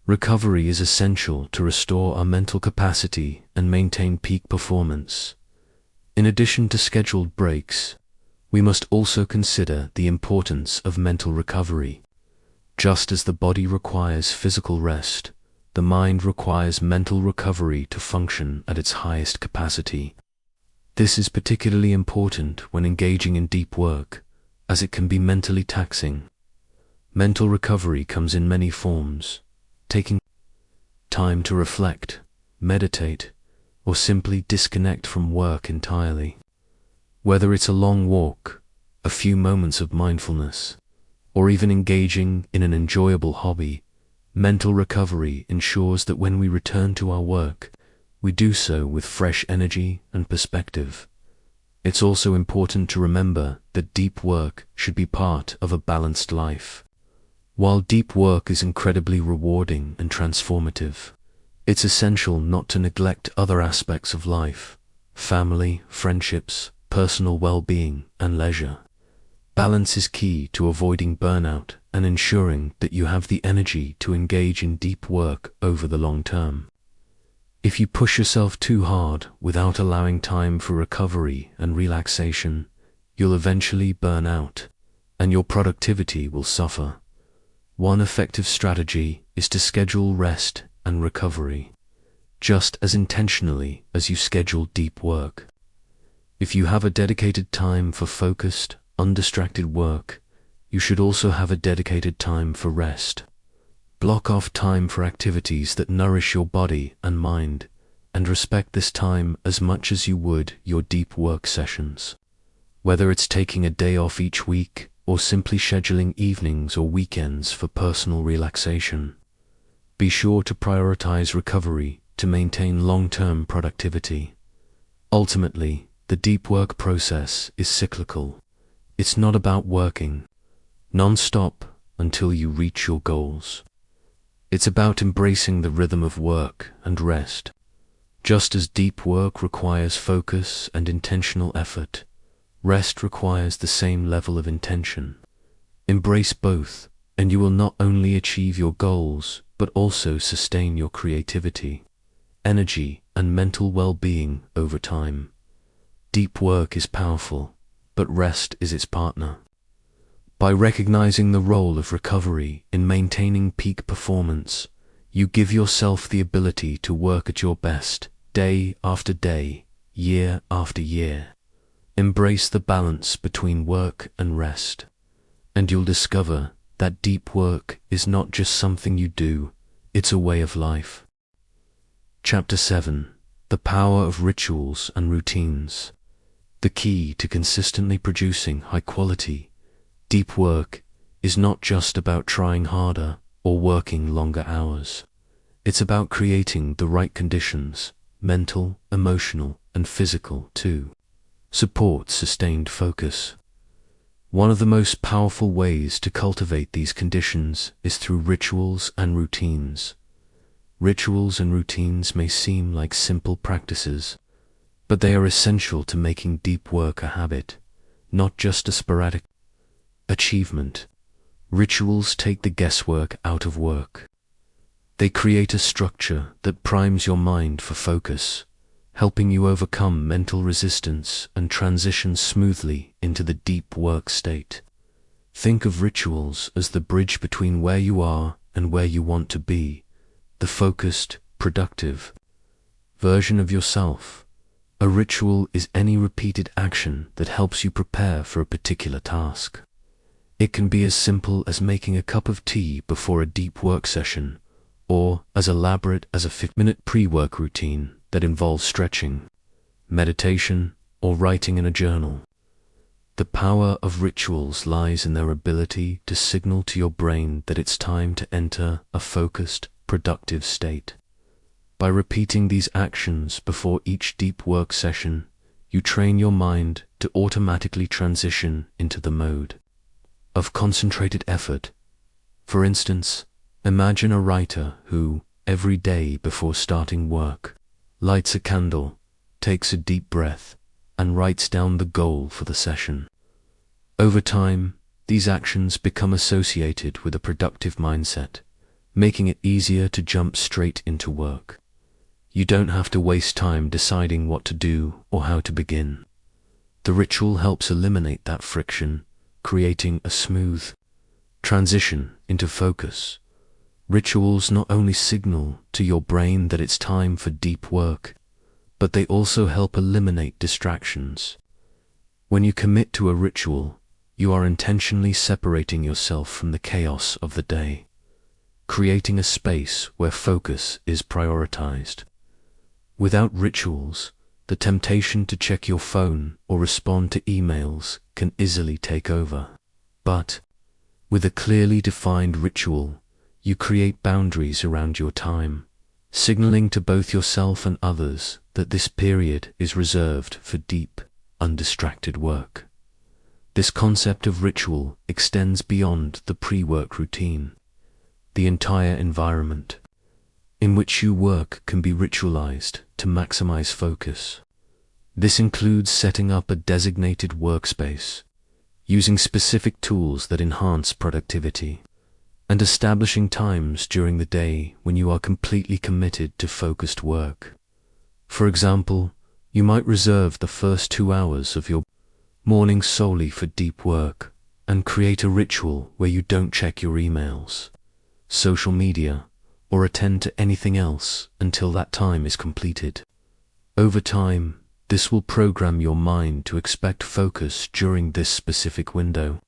Recovery is essential to restore our mental capacity and maintain peak performance. In addition to scheduled breaks, we must also consider the importance of mental recovery. Just as the body requires physical rest, the mind requires mental recovery to function at its highest capacity. This is particularly important when engaging in deep work, as it can be mentally taxing. Mental recovery comes in many forms: taking time to reflect, meditate, or simply disconnect from work entirely. Whether it's a long walk, a few moments of mindfulness, or even engaging in an enjoyable hobby, mental recovery ensures that when we return to our work, we do so with fresh energy and perspective. It's also important to remember that deep work should be part of a balanced life. While deep work is incredibly rewarding and transformative, it's essential not to neglect other aspects of life: family, friendships, personal well-being, and leisure. Balance is key to avoiding burnout and ensuring that you have the energy to engage in deep work over the long term. If you push yourself too hard without allowing time for recovery and relaxation, you'll eventually burn out, and your productivity will suffer. One effective strategy is to schedule rest and recovery, just as intentionally as you schedule deep work. If you have a dedicated time for focused, undistracted work, you should also have a dedicated time for rest. Block off time for activities that nourish your body and mind, and respect this time as much as you would your deep work sessions. Whether it's taking a day off each week or simply scheduling evenings or weekends for personal relaxation, be sure to prioritize recovery to maintain long-term productivity. Ultimately, the deep work process is cyclical. It's not about working non-stop until you reach your goals. It's about embracing the rhythm of work and rest. Just as deep work requires focus and intentional effort, rest requires the same level of intention. Embrace both, and you will not only achieve your goals, but also sustain your creativity, energy, and mental well-being over time. Deep work is powerful, but rest is its partner. By recognizing the role of recovery in maintaining peak performance, you give yourself the ability to work at your best, day after day, year after year. Embrace the balance between work and rest, and you'll discover that deep work is not just something you do, it's a way of life. Chapter 7: The Power of Rituals and Routines. The key to consistently producing high-quality, deep work is not just about trying harder or working longer hours. It's about creating the right conditions, mental, emotional, and physical, to support sustained focus. One of the most powerful ways to cultivate these conditions is through rituals and routines. Rituals and routines may seem like simple practices, but they are essential to making deep work a habit, not just a sporadic achievement. Rituals take the guesswork out of work. They create a structure that primes your mind for focus, helping you overcome mental resistance and transition smoothly into the deep work state. Think of rituals as the bridge between where you are and where you want to be, the focused, productive version of yourself. A ritual is any repeated action that helps you prepare for a particular task. It can be as simple as making a cup of tea before a deep work session, or as elaborate as a 5-minute pre-work routine that involves stretching, meditation, or writing in a journal. The power of rituals lies in their ability to signal to your brain that it's time to enter a focused, productive state. By repeating these actions before each deep work session, you train your mind to automatically transition into the mode of concentrated effort. For instance, imagine a writer who, every day before starting work, lights a candle, takes a deep breath, and writes down the goal for the session. Over time, these actions become associated with a productive mindset, making it easier to jump straight into work. You don't have to waste time deciding what to do or how to begin. The ritual helps eliminate that friction, creating a smooth transition into focus. Rituals not only signal to your brain that it's time for deep work, but they also help eliminate distractions. When you commit to a ritual, you are intentionally separating yourself from the chaos of the day, creating a space where focus is prioritized. Without rituals, the temptation to check your phone or respond to emails can easily take over. But with a clearly defined ritual, you create boundaries around your time, signaling to both yourself and others that this period is reserved for deep, undistracted work. This concept of ritual extends beyond the pre-work routine. The entire environment in which you work can be ritualized to maximize focus. This includes setting up a designated workspace, using specific tools that enhance productivity, and establishing times during the day when you are completely committed to focused work. For example, you might reserve the first 2 hours of your morning solely for deep work and create a ritual where you don't check your emails, social media, or attend to anything else until that time is completed. Over time, this will program your mind to expect focus during this specific window,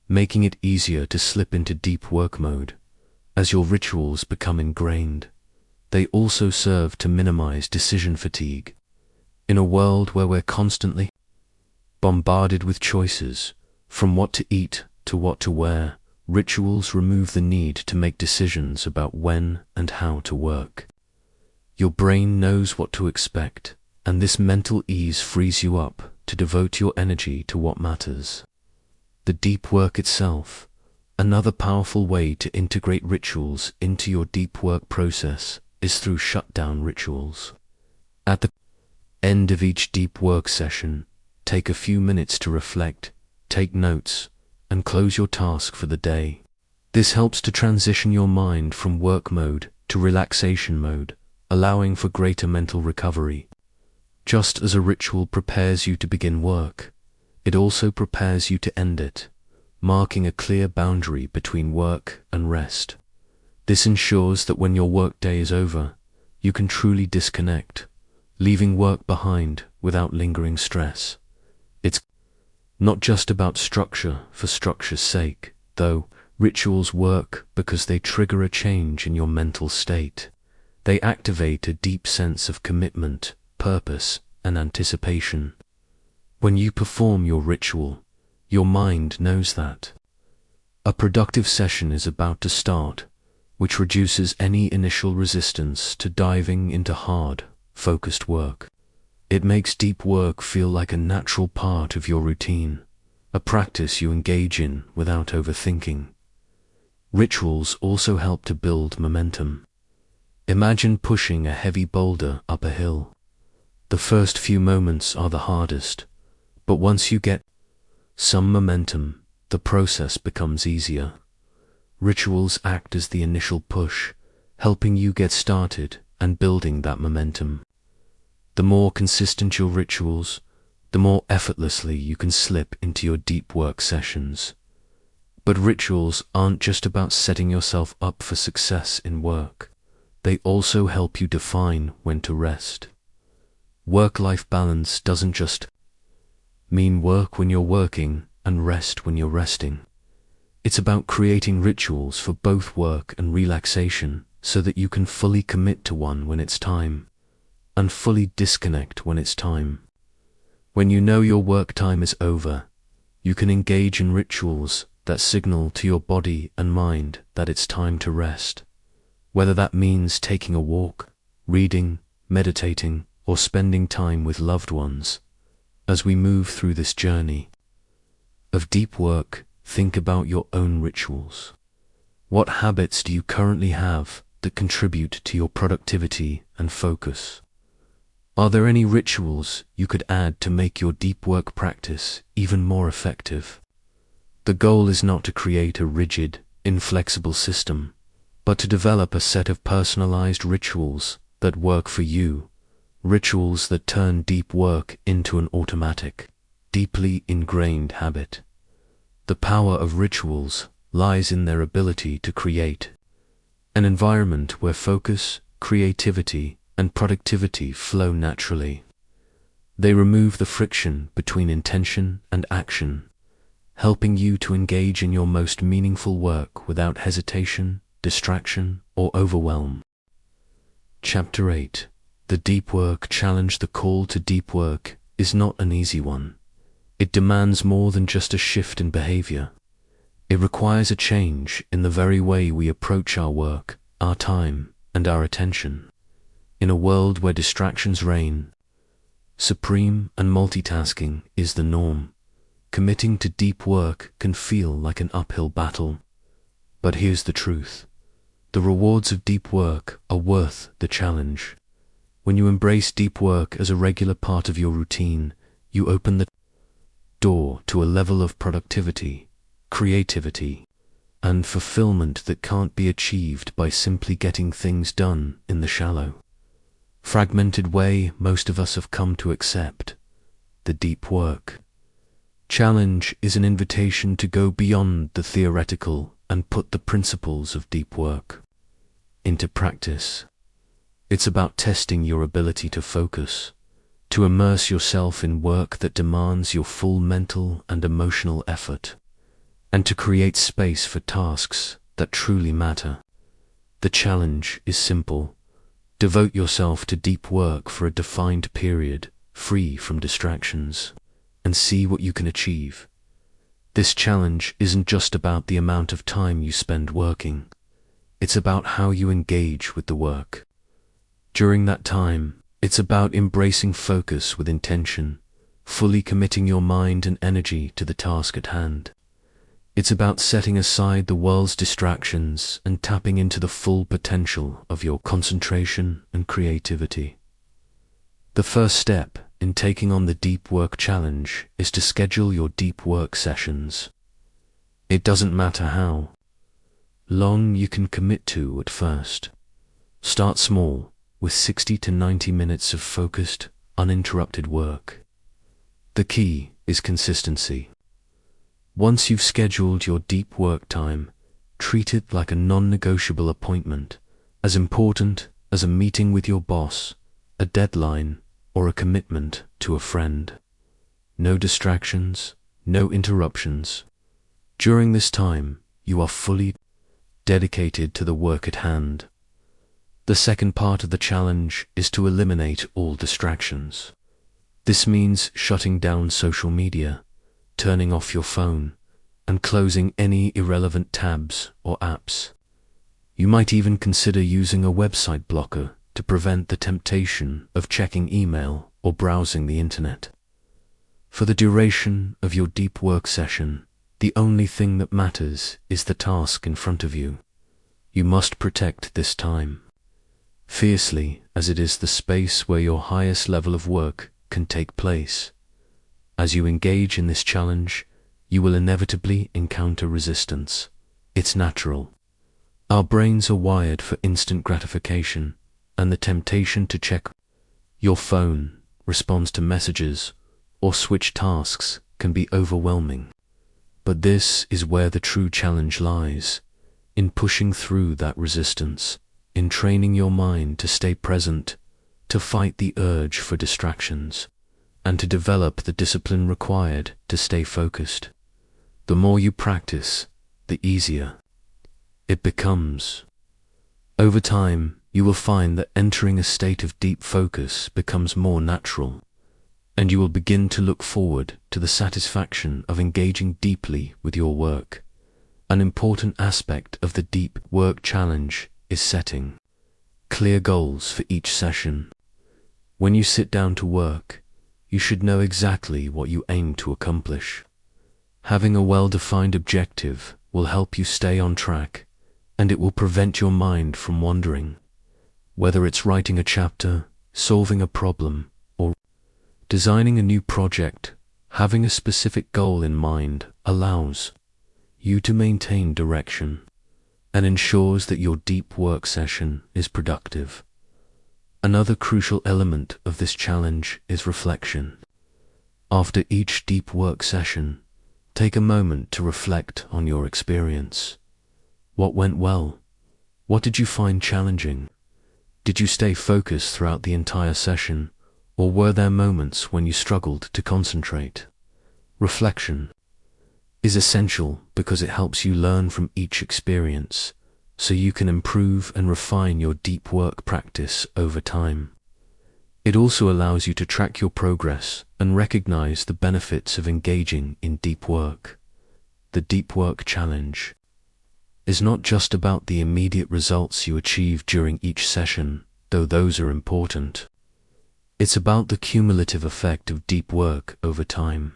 making it easier to slip into deep work mode. As your rituals become ingrained, they also serve to minimize decision fatigue. In a world where we're constantly bombarded with choices, from what to eat to what to wear, rituals remove the need to make decisions about when and how to work. Your brain knows what to expect, and this mental ease frees you up to devote your energy to what matters. The deep work itself, another powerful way to integrate rituals into your deep work process, is through shutdown rituals. At the end of each deep work session, take a few minutes to reflect, take notes, and close your task for the day. This helps to transition your mind from work mode to relaxation mode, allowing for greater mental recovery. Just as a ritual prepares you to begin work, it also prepares you to end it, marking a clear boundary between work and rest. This ensures that when your workday is over, you can truly disconnect, leaving work behind without lingering stress. It's not just about structure for structure's sake, though. Rituals work because they trigger a change in your mental state. They activate a deep sense of commitment, purpose, and anticipation. When you perform your ritual, your mind knows that a productive session is about to start, which reduces any initial resistance to diving into hard, focused work. It makes deep work feel like a natural part of your routine, a practice you engage in without overthinking. Rituals also help to build momentum. Imagine pushing a heavy boulder up a hill. The first few moments are the hardest, but once you get some momentum, the process becomes easier. Rituals act as the initial push, helping you get started and building that momentum. The more consistent your rituals, the more effortlessly you can slip into your deep work sessions. But rituals aren't just about setting yourself up for success in work. They also help you define when to rest. Work-life balance doesn't just mean work when you're working and rest when you're resting. It's about creating rituals for both work and relaxation so that you can fully commit to one when it's time, and fully disconnect when it's time. When you know your work time is over, you can engage in rituals that signal to your body and mind that it's time to rest. Whether that means taking a walk, reading, meditating, or spending time with loved ones. As we move through this journey of deep work, think about your own rituals. What habits do you currently have that contribute to your productivity and focus. Are there any rituals you could add to make your deep work practice even more effective? The goal is not to create a rigid, inflexible system, but to develop a set of personalized rituals that work for you, rituals that turn deep work into an automatic, deeply ingrained habit. The power of rituals lies in their ability to create an environment where focus, creativity, and productivity flow naturally. They remove the friction between intention and action, helping you to engage in your most meaningful work without hesitation, distraction, or overwhelm. Chapter 8. The Deep Work Challenge. The call to deep work is not an easy one. It demands more than just a shift in behavior. It requires a change in the very way we approach our work, our time, and our attention. In a world where distractions reign supreme and multitasking is the norm, committing to deep work can feel like an uphill battle. But here's the truth. The rewards of deep work are worth the challenge. When you embrace deep work as a regular part of your routine, you open the door to a level of productivity, creativity, and fulfillment that can't be achieved by simply getting things done in the shallow, fragmented way most of us have come to accept. The Deep Work Challenge is an invitation to go beyond the theoretical and put the principles of deep work into practice. It's about testing your ability to focus, to immerse yourself in work that demands your full mental and emotional effort, and to create space for tasks that truly matter. The challenge is simple. Devote yourself to deep work for a defined period, free from distractions, and see what you can achieve. This challenge isn't just about the amount of time you spend working. It's about how you engage with the work. During that time, it's about embracing focus with intention, fully committing your mind and energy to the task at hand. It's about setting aside the world's distractions and tapping into the full potential of your concentration and creativity. The first step in taking on the Deep Work Challenge is to schedule your deep work sessions. It doesn't matter how long you can commit to at first. Start small, with 60 to 90 minutes of focused, uninterrupted work. The key is consistency. Once you've scheduled your deep work time, treat it like a non-negotiable appointment, as important as a meeting with your boss, a deadline, or a commitment to a friend. No distractions, no interruptions. During this time, you are fully dedicated to the work at hand. The second part of the challenge is to eliminate all distractions. This means shutting down social media, turning off your phone, and closing any irrelevant tabs or apps. You might even consider using a website blocker to prevent the temptation of checking email or browsing the internet. For the duration of your deep work session, the only thing that matters is the task in front of you. You must protect this time fiercely, as it is the space where your highest level of work can take place. As you engage in this challenge, you will inevitably encounter resistance. It's natural. Our brains are wired for instant gratification, and the temptation to check your phone, respond to messages, or switch tasks can be overwhelming. But this is where the true challenge lies, in pushing through that resistance, in training your mind to stay present, to fight the urge for distractions, and to develop the discipline required to stay focused. The more you practice, the easier it becomes. Over time, you will find that entering a state of deep focus becomes more natural, and you will begin to look forward to the satisfaction of engaging deeply with your work. An important aspect of the Deep Work Challenge is setting clear goals for each session. When you sit down to work, you should know exactly what you aim to accomplish. Having a well-defined objective will help you stay on track and it will prevent your mind from wandering. Whether it's writing a chapter, solving a problem, or designing a new project, having a specific goal in mind allows you to maintain direction and ensures that your deep work session is productive. Another crucial element of this challenge is reflection. After each deep work session, take a moment to reflect on your experience. What went well? What did you find challenging? Did you stay focused throughout the entire session, or were there moments when you struggled to concentrate? Reflection is essential because it helps you learn from each experience, so you can improve and refine your deep work practice over time. It also allows you to track your progress and recognize the benefits of engaging in deep work. The Deep Work Challenge is not just about the immediate results you achieve during each session, though those are important. It's about the cumulative effect of deep work over time.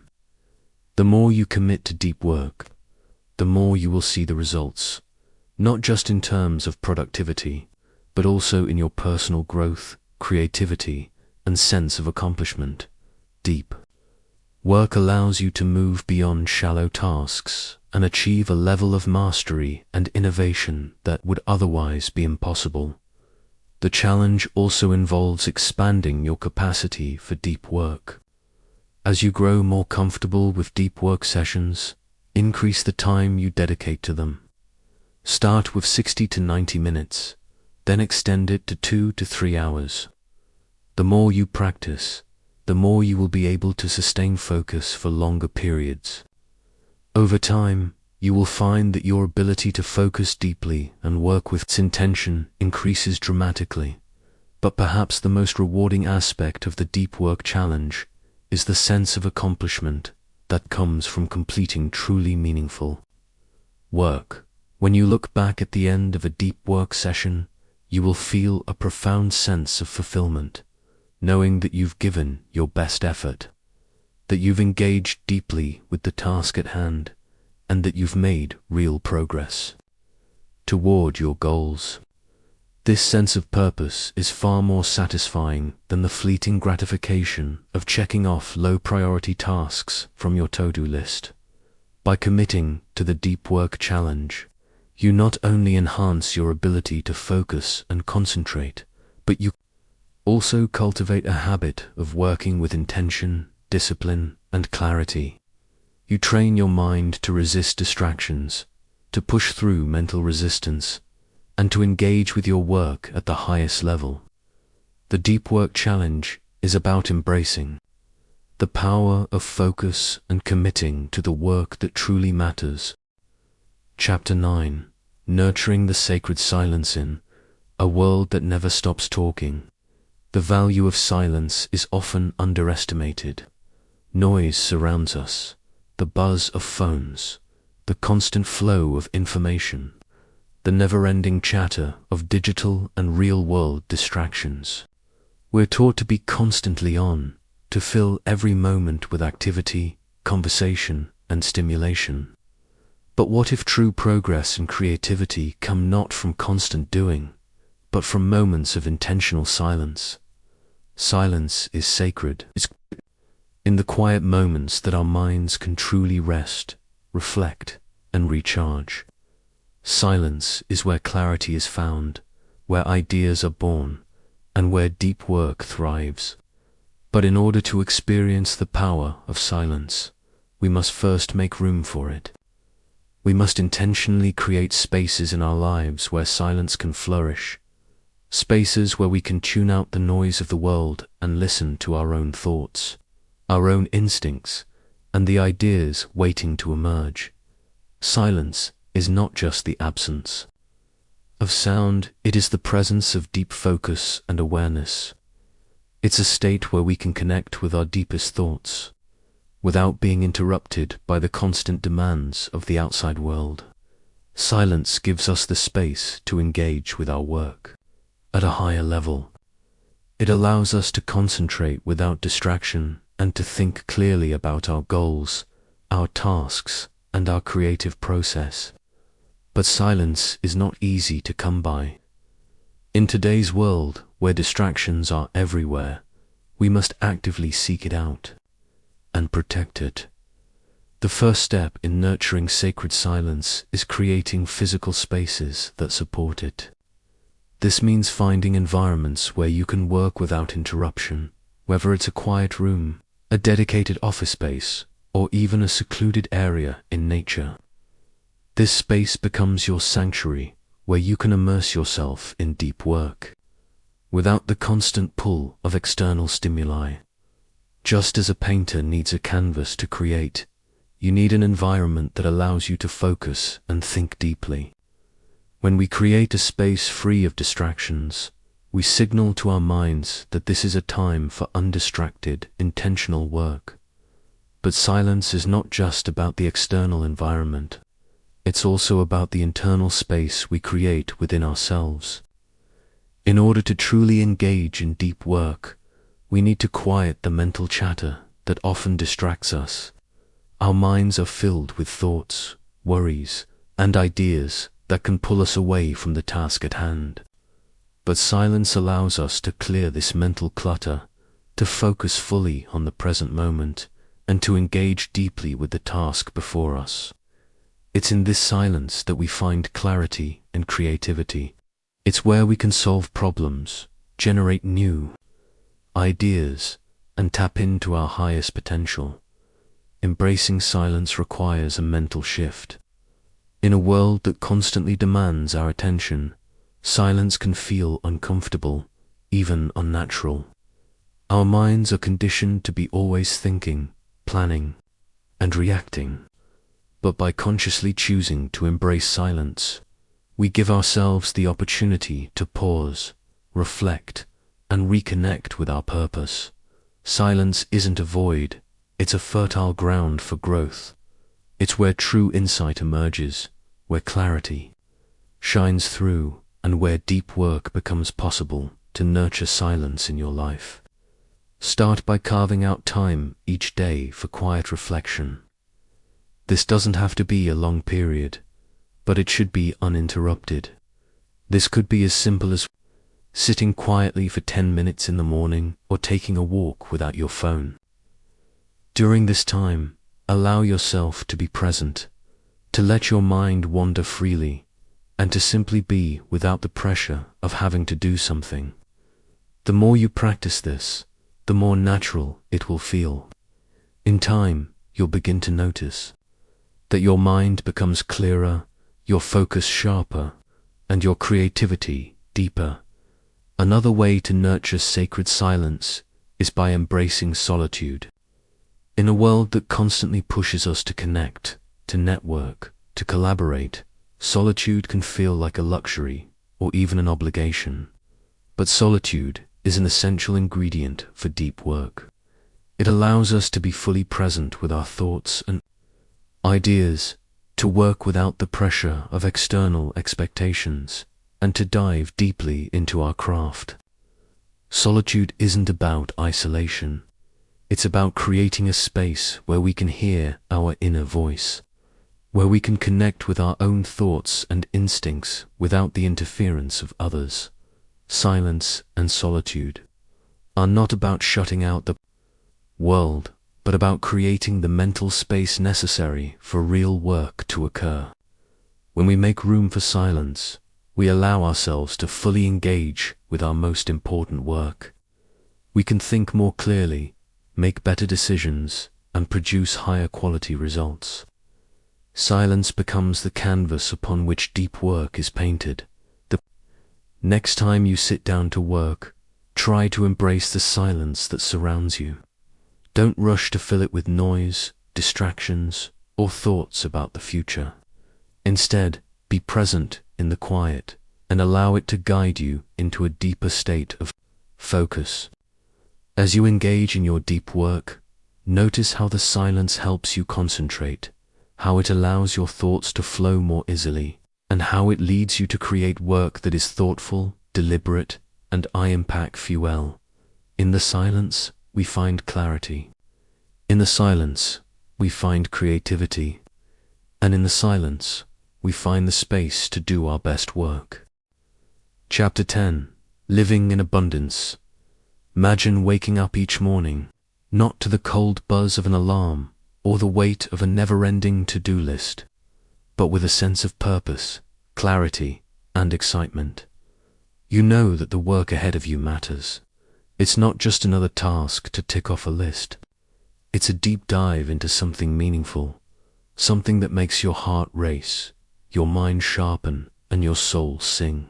The more you commit to deep work, the more you will see the results, not just in terms of productivity, but also in your personal growth, creativity, and sense of accomplishment. Deep work allows you to move beyond shallow tasks and achieve a level of mastery and innovation that would otherwise be impossible. The challenge also involves expanding your capacity for deep work. As you grow more comfortable with deep work sessions, increase the time you dedicate to them. Start with 60 to 90 minutes, then extend it to 2 to 3 hours. The more you practice, the more you will be able to sustain focus for longer periods. Over time, you will find that your ability to focus deeply and work with intention increases dramatically. But perhaps the most rewarding aspect of the Deep Work Challenge is the sense of accomplishment that comes from completing truly meaningful work. When you look back at the end of a deep work session, you will feel a profound sense of fulfillment, knowing that you've given your best effort, that you've engaged deeply with the task at hand, and that you've made real progress toward your goals. This sense of purpose is far more satisfying than the fleeting gratification of checking off low-priority tasks from your to-do list. By committing to the Deep Work Challenge, you not only enhance your ability to focus and concentrate, but you also cultivate a habit of working with intention, discipline, and clarity. You train your mind to resist distractions, to push through mental resistance, and to engage with your work at the highest level. The Deep Work Challenge is about embracing the power of focus and committing to the work that truly matters. Chapter 9: Nurturing the Sacred Silence in a World That Never Stops Talking. The value of silence is often underestimated. Noise surrounds us, the buzz of phones, the constant flow of information, the never-ending chatter of digital and real-world distractions. We're taught to be constantly on, to fill every moment with activity, conversation, and stimulation. But what if true progress and creativity come not from constant doing, but from moments of intentional silence? Silence is sacred. It's in the quiet moments that our minds can truly rest, reflect, and recharge. Silence is where clarity is found, where ideas are born, and where deep work thrives. But in order to experience the power of silence, we must first make room for it. We must intentionally create spaces in our lives where silence can flourish, spaces where we can tune out the noise of the world and listen to our own thoughts, our own instincts, and the ideas waiting to emerge. Silence is not just the absence of sound, it is the presence of deep focus and awareness. It's a state where we can connect with our deepest thoughts, without being interrupted by the constant demands of the outside world. Silence gives us the space to engage with our work at a higher level. It allows us to concentrate without distraction and to think clearly about our goals, our tasks, and our creative process. But silence is not easy to come by. In today's world, where distractions are everywhere, we must actively seek it out and protect it. The first step in nurturing sacred silence is creating physical spaces that support it. This means finding environments where you can work without interruption, whether it's a quiet room, a dedicated office space, or even a secluded area in nature. This space becomes your sanctuary, where you can immerse yourself in deep work, without the constant pull of external stimuli. Just as a painter needs a canvas to create, you need an environment that allows you to focus and think deeply. When we create a space free of distractions, we signal to our minds that this is a time for undistracted, intentional work. But silence is not just about the external environment. It's also about the internal space we create within ourselves. In order to truly engage in deep work, we need to quiet the mental chatter that often distracts us. Our minds are filled with thoughts, worries, and ideas that can pull us away from the task at hand. But silence allows us to clear this mental clutter, to focus fully on the present moment, and to engage deeply with the task before us. It's in this silence that we find clarity and creativity. It's where we can solve problems, generate new ideas, and tap into our highest potential. Embracing silence requires a mental shift. In a world that constantly demands our attention, silence can feel uncomfortable, even unnatural. Our minds are conditioned to be always thinking, planning, and reacting. But by consciously choosing to embrace silence, we give ourselves the opportunity to pause, reflect, and reconnect with our purpose. Silence isn't a void, it's a fertile ground for growth. It's where true insight emerges, where clarity shines through, and where deep work becomes possible. To nurture silence in your life, start by carving out time each day for quiet reflection. This doesn't have to be a long period, but it should be uninterrupted. This could be as simple as sitting quietly for 10 minutes in the morning or taking a walk without your phone. During this time, allow yourself to be present, to let your mind wander freely, and to simply be without the pressure of having to do something. The more you practice this, the more natural it will feel. In time, you'll begin to notice that your mind becomes clearer, your focus sharper, and your creativity deeper. Another way to nurture sacred silence is by embracing solitude. In a world that constantly pushes us to connect, to network, to collaborate, solitude can feel like a luxury or even an obligation. But solitude is an essential ingredient for deep work. It allows us to be fully present with our thoughts and ideas, to work without the pressure of external expectations, and to dive deeply into our craft. Solitude isn't about isolation. It's about creating a space where we can hear our inner voice, where we can connect with our own thoughts and instincts without the interference of others. Silence and solitude are not about shutting out the world, but about creating the mental space necessary for real work to occur. When we make room for silence, we allow ourselves to fully engage with our most important work. We can think more clearly, make better decisions, and produce higher quality results. Silence becomes the canvas upon which deep work is painted. The next time you sit down to work, try to embrace the silence that surrounds you. Don't rush to fill it with noise, distractions, or thoughts about the future. Instead, be present in the quiet and allow it to guide you into a deeper state of focus. As you engage in your deep work, notice how the silence helps you concentrate, how it allows your thoughts to flow more easily, and how it leads you to create work that is thoughtful, deliberate, and impact fuel. In the silence, we find clarity. In the silence, we find creativity. And in the silence, we find the space to do our best work. Chapter 10. Living in Abundance. Imagine waking up each morning, not to the cold buzz of an alarm or the weight of a never-ending to-do list, but with a sense of purpose, clarity, and excitement. You know that the work ahead of you matters. It's not just another task to tick off a list. It's a deep dive into something meaningful, something that makes your heart race, your mind sharpen, and your soul sing.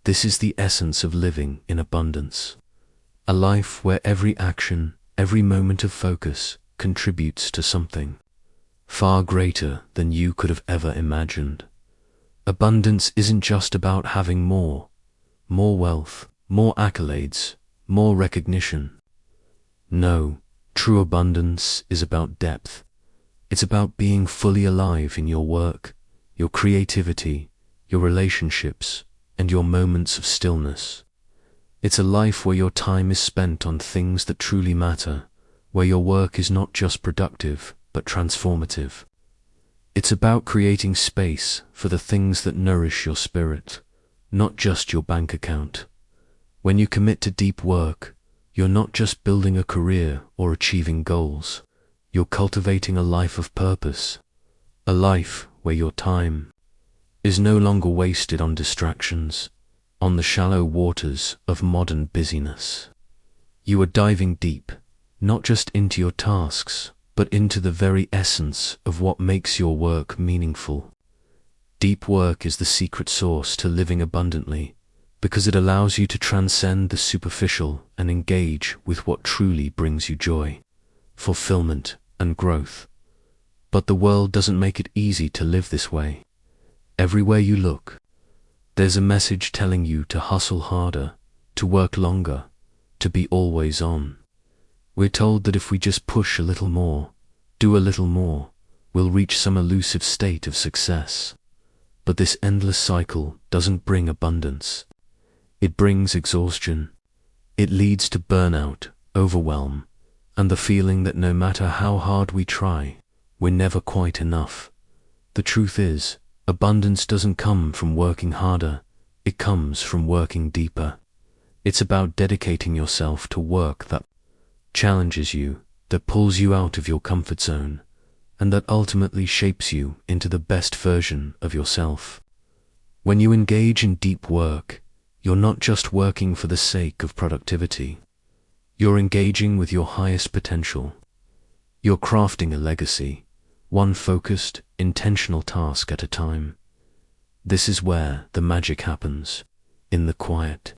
This is the essence of living in abundance. A life where every action, every moment of focus contributes to something far greater than you could have ever imagined. Abundance isn't just about having more wealth, more accolades, more recognition. No, true abundance is about depth. It's about being fully alive in your work, your creativity, your relationships, and your moments of stillness. It's a life where your time is spent on things that truly matter, where your work is not just productive, but transformative. It's about creating space for the things that nourish your spirit, not just your bank account. When you commit to deep work, you're not just building a career or achieving goals. You're cultivating a life of purpose, a life where your time is no longer wasted on distractions, on the shallow waters of modern busyness. You are diving deep, not just into your tasks, but into the very essence of what makes your work meaningful. Deep work is the secret sauce to living abundantly, because it allows you to transcend the superficial and engage with what truly brings you joy, fulfillment, and growth. But the world doesn't make it easy to live this way. Everywhere you look, there's a message telling you to hustle harder, to work longer, to be always on. We're told that if we just push a little more, do a little more, we'll reach some elusive state of success. But this endless cycle doesn't bring abundance. It brings exhaustion. It leads to burnout, overwhelm, and the feeling that no matter how hard we try, we're never quite enough. The truth is, abundance doesn't come from working harder, it comes from working deeper. It's about dedicating yourself to work that challenges you, that pulls you out of your comfort zone, and that ultimately shapes you into the best version of yourself. When you engage in deep work, you're not just working for the sake of productivity. You're engaging with your highest potential. You're crafting a legacy, one focused, intentional task at a time. This is where the magic happens, in the quiet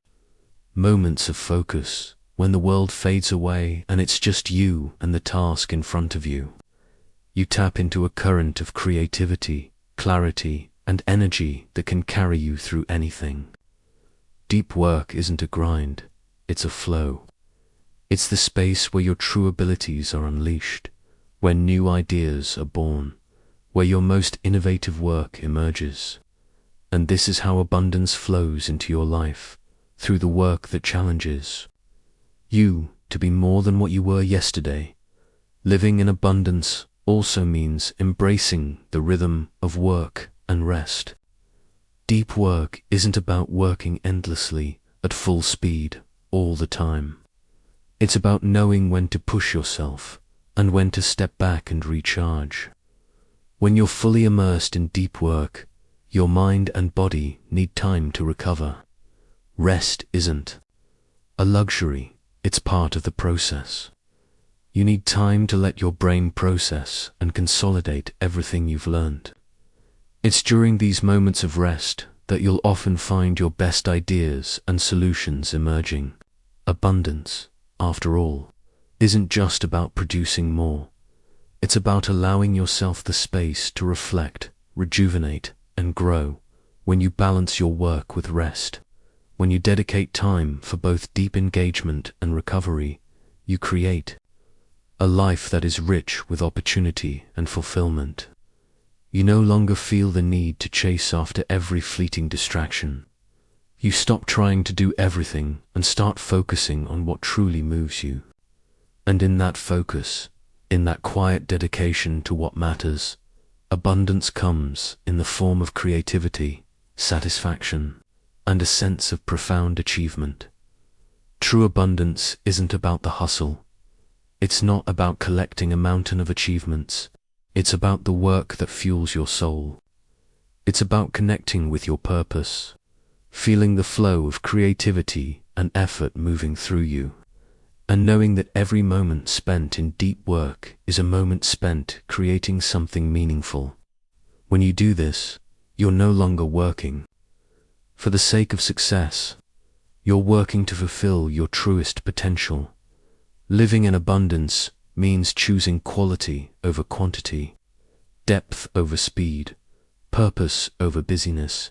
moments of focus, when the world fades away and it's just you and the task in front of you. You tap into a current of creativity, clarity, and energy that can carry you through anything. Deep work isn't a grind, it's a flow. It's the space where your true abilities are unleashed, where new ideas are born, where your most innovative work emerges. And this is how abundance flows into your life, through the work that challenges you to be more than what you were yesterday. Living in abundance also means embracing the rhythm of work and rest. Deep work isn't about working endlessly at full speed all the time. It's about knowing when to push yourself and when to step back and recharge. When you're fully immersed in deep work, your mind and body need time to recover. Rest isn't a luxury, it's part of the process. You need time to let your brain process and consolidate everything you've learned. It's during these moments of rest that you'll often find your best ideas and solutions emerging. Abundance, after all, isn't just about producing more. It's about allowing yourself the space to reflect, rejuvenate, and grow. When you balance your work with rest, when you dedicate time for both deep engagement and recovery, you create a life that is rich with opportunity and fulfillment. You no longer feel the need to chase after every fleeting distraction. You stop trying to do everything and start focusing on what truly moves you. And in that focus, in that quiet dedication to what matters, Abundance comes in the form of creativity, satisfaction, and a sense of profound achievement. True abundance isn't about the hustle. It's not about collecting a mountain of achievements. It's about the work that fuels your soul. It's about connecting with your purpose, feeling the flow of creativity and effort moving through you, and knowing that every moment spent in deep work is a moment spent creating something meaningful. When you do this, you're no longer working for the sake of success. You're working to fulfill your truest potential. Living in abundance means choosing quality over quantity, depth over speed, purpose over busyness.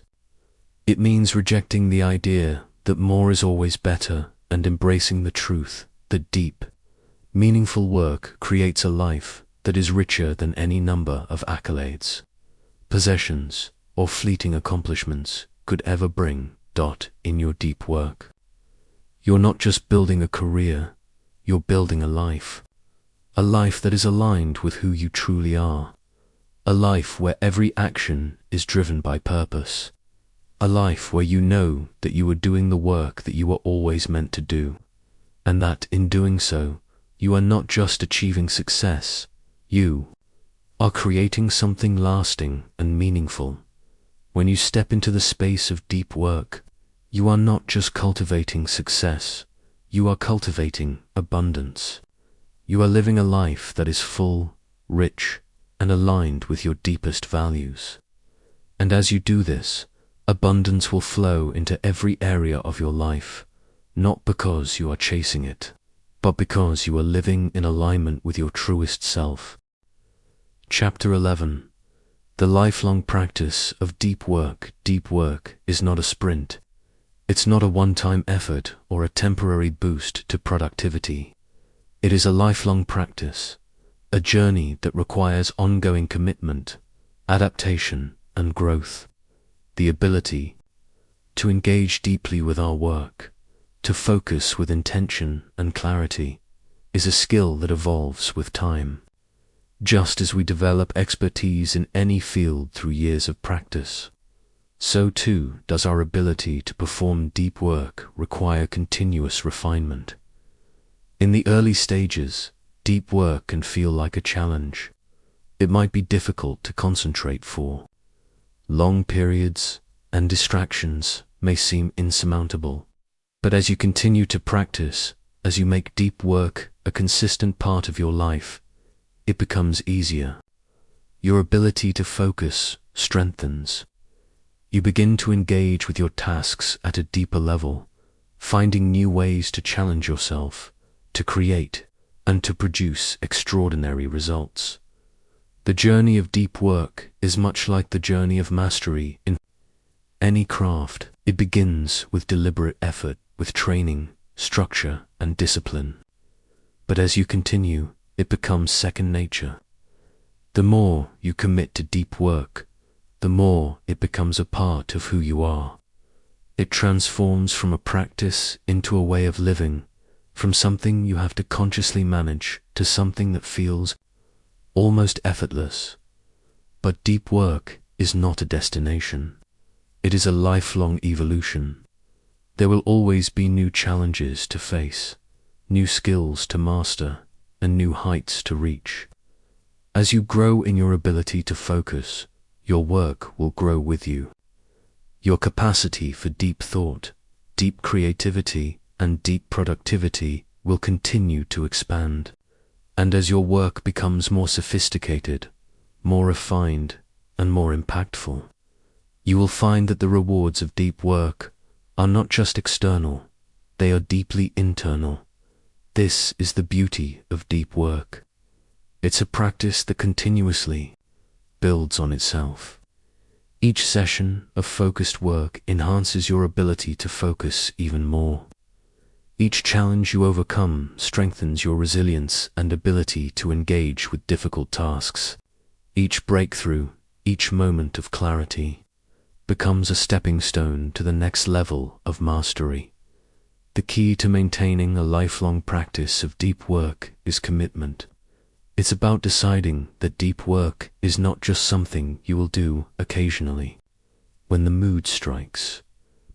It means rejecting the idea that more is always better and embracing the truth that deep, meaningful work creates a life that is richer than any number of accolades, possessions, or fleeting accomplishments could ever bring. In your deep work, you're not just building a career, you're building a life that is aligned with who you truly are, a life where every action is driven by purpose, a life where you know that you are doing the work that you were always meant to do, and that in doing so, you are not just achieving success, you are creating something lasting and meaningful. When you step into the space of deep work, you are not just cultivating success, you are cultivating abundance. You are living a life that is full, rich, and aligned with your deepest values. And as you do this, abundance will flow into every area of your life, not because you are chasing it, but because you are living in alignment with your truest self. Chapter 11. The lifelong practice of deep work. Deep work is not a sprint. It's not a one-time effort or a temporary boost to productivity. It is a lifelong practice, a journey that requires ongoing commitment, adaptation, and growth. The ability to engage deeply with our work, to focus with intention and clarity, is a skill that evolves with time. Just as we develop expertise in any field through years of practice, so too does our ability to perform deep work require continuous refinement. In the early stages, deep work can feel like a challenge. It might be difficult to concentrate for long periods, and distractions may seem insurmountable. But as you continue to practice, as you make deep work a consistent part of your life, it becomes easier. Your ability to focus strengthens. You begin to engage with your tasks at a deeper level, finding new ways to challenge yourself, to create, and to produce extraordinary results. The journey of deep work is much like the journey of mastery in any craft. It begins with deliberate effort, with training, structure, and discipline. But as you continue, it becomes second nature. The more you commit to deep work, the more it becomes a part of who you are. It transforms from a practice into a way of living, from something you have to consciously manage to something that feels almost effortless. But deep work is not a destination. It is a lifelong evolution. There will always be new challenges to face, new skills to master, and new heights to reach. As you grow in your ability to focus, your work will grow with you. Your capacity for deep thought, deep creativity, and deep productivity will continue to expand. And as your work becomes more sophisticated, more refined, and more impactful, you will find that the rewards of deep work are not just external, they are deeply internal. This is the beauty of deep work. It's a practice that continuously builds on itself. Each session of focused work enhances your ability to focus even more. Each challenge you overcome strengthens your resilience and ability to engage with difficult tasks. Each breakthrough, each moment of clarity, becomes a stepping stone to the next level of mastery. The key to maintaining a lifelong practice of deep work is commitment. It's about deciding that deep work is not just something you will do occasionally, when the mood strikes,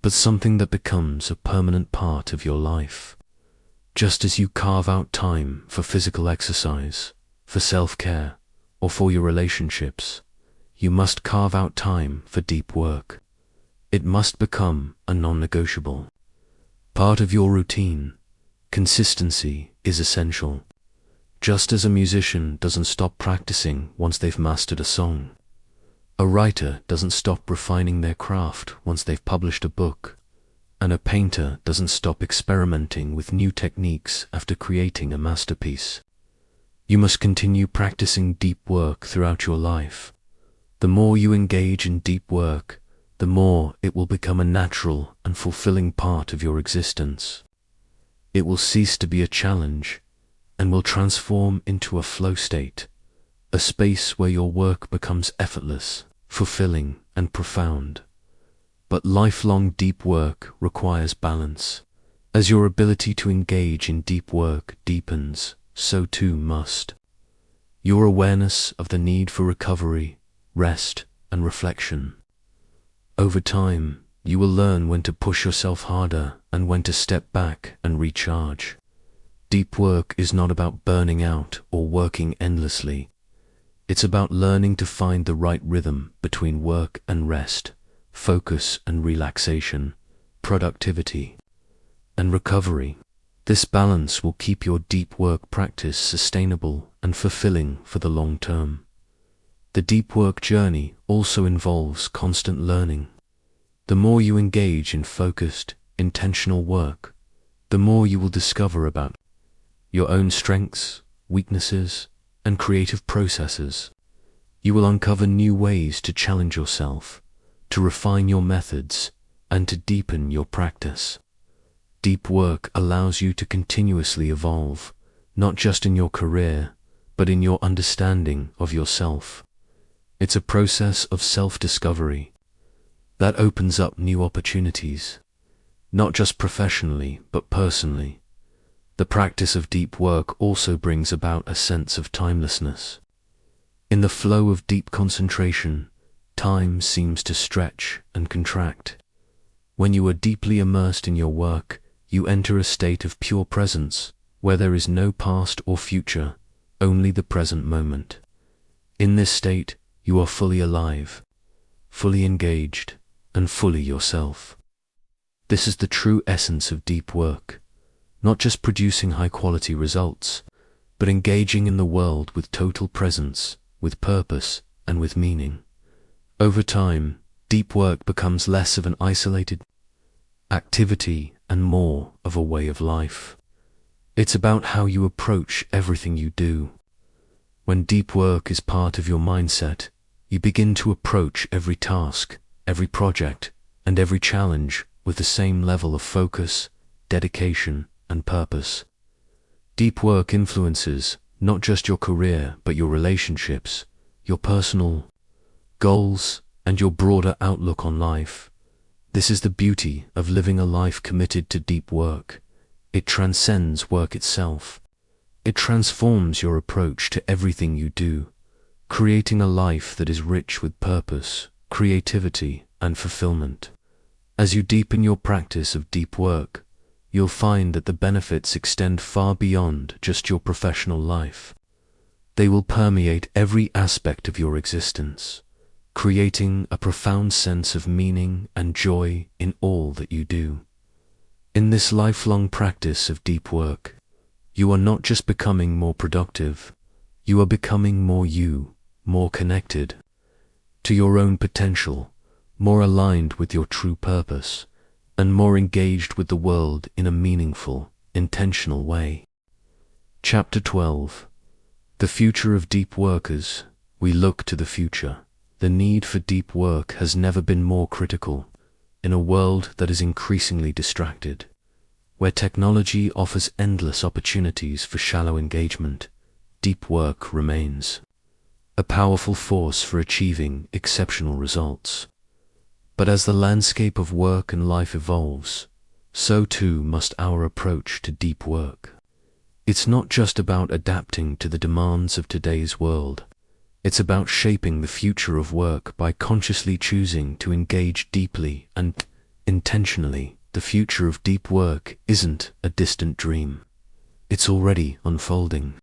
but something that becomes a permanent part of your life. Just as you carve out time for physical exercise, for self-care, or for your relationships, you must carve out time for deep work. It must become a non-negotiable. Part of your routine. Consistency is essential. Just as a musician doesn't stop practicing once they've mastered a song, a writer doesn't stop refining their craft once they've published a book, and a painter doesn't stop experimenting with new techniques after creating a masterpiece. You must continue practicing deep work throughout your life. The more you engage in deep work, the more it will become a natural and fulfilling part of your existence. It will cease to be a challenge and will transform into a flow state, a space where your work becomes effortless, fulfilling, and profound. But lifelong deep work requires balance. As your ability to engage in deep work deepens, so too must your awareness of the need for recovery, rest, and reflection. Over time, you will learn when to push yourself harder and when to step back and recharge. Deep work is not about burning out or working endlessly. It's about learning to find the right rhythm between work and rest, focus and relaxation, productivity and recovery. This balance will keep your deep work practice sustainable and fulfilling for the long term. The deep work journey also involves constant learning. The more you engage in focused, intentional work, the more you will discover about your own strengths, weaknesses, and creative processes. You will uncover new ways to challenge yourself, to refine your methods, and to deepen your practice. Deep work allows you to continuously evolve, not just in your career, but in your understanding of yourself. It's a process of self-discovery that opens up new opportunities, not just professionally, but personally. The practice of deep work also brings about a sense of timelessness. In the flow of deep concentration, time seems to stretch and contract. When you are deeply immersed in your work, you enter a state of pure presence, where there is no past or future, only the present moment. In this state, you are fully alive, fully engaged, and fully yourself. This is the true essence of deep work. Not just producing high-quality results, but engaging in the world with total presence, with purpose, and with meaning. Over time, deep work becomes less of an isolated activity and more of a way of life. It's about how you approach everything you do. When deep work is part of your mindset, you begin to approach every task, every project, and every challenge with the same level of focus, dedication, and purpose. Deep work influences not just your career, but your relationships, your personal goals, and your broader outlook on life. This is the beauty of living a life committed to deep work. It transcends work itself. It transforms your approach to everything you do, creating a life that is rich with purpose, creativity, and fulfillment. As you deepen your practice of deep work, you'll find that the benefits extend far beyond just your professional life. They will permeate every aspect of your existence, creating a profound sense of meaning and joy in all that you do. In this lifelong practice of deep work, you are not just becoming more productive, you are becoming more you, more connected to your own potential, more aligned with your true purpose, and more engaged with the world in a meaningful, intentional way. Chapter 12. The future of deep workers. We look to the future. The need for deep work has never been more critical. In a world that is increasingly distracted, where technology offers endless opportunities for shallow engagement, deep work remains a powerful force for achieving exceptional results. But as the landscape of work and life evolves, so too must our approach to deep work. It's not just about adapting to the demands of today's world. It's about shaping the future of work by consciously choosing to engage deeply and intentionally. The future of deep work isn't a distant dream. It's already unfolding.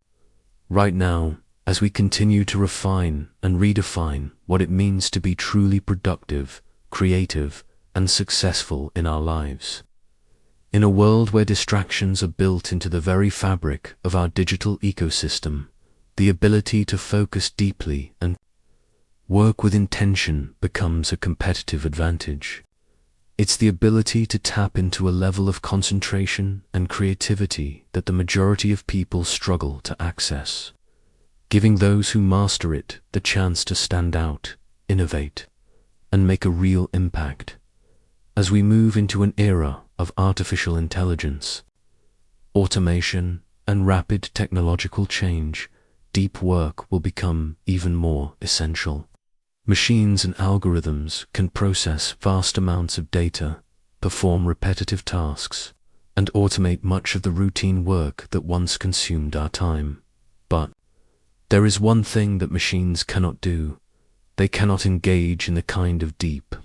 Right now, as we continue to refine and redefine what it means to be truly productive, creative, and successful in our lives. In a world where distractions are built into the very fabric of our digital ecosystem, the ability to focus deeply and work with intention becomes a competitive advantage. It's the ability to tap into a level of concentration and creativity that the majority of people struggle to access, giving those who master it the chance to stand out, innovate, and make a real impact. As we move into an era of artificial intelligence, automation, and rapid technological change, deep work will become even more essential. Machines and algorithms can process vast amounts of data, perform repetitive tasks, and automate much of the routine work that once consumed our time. But there is one thing that machines cannot do. They cannot engage in the kind of deep,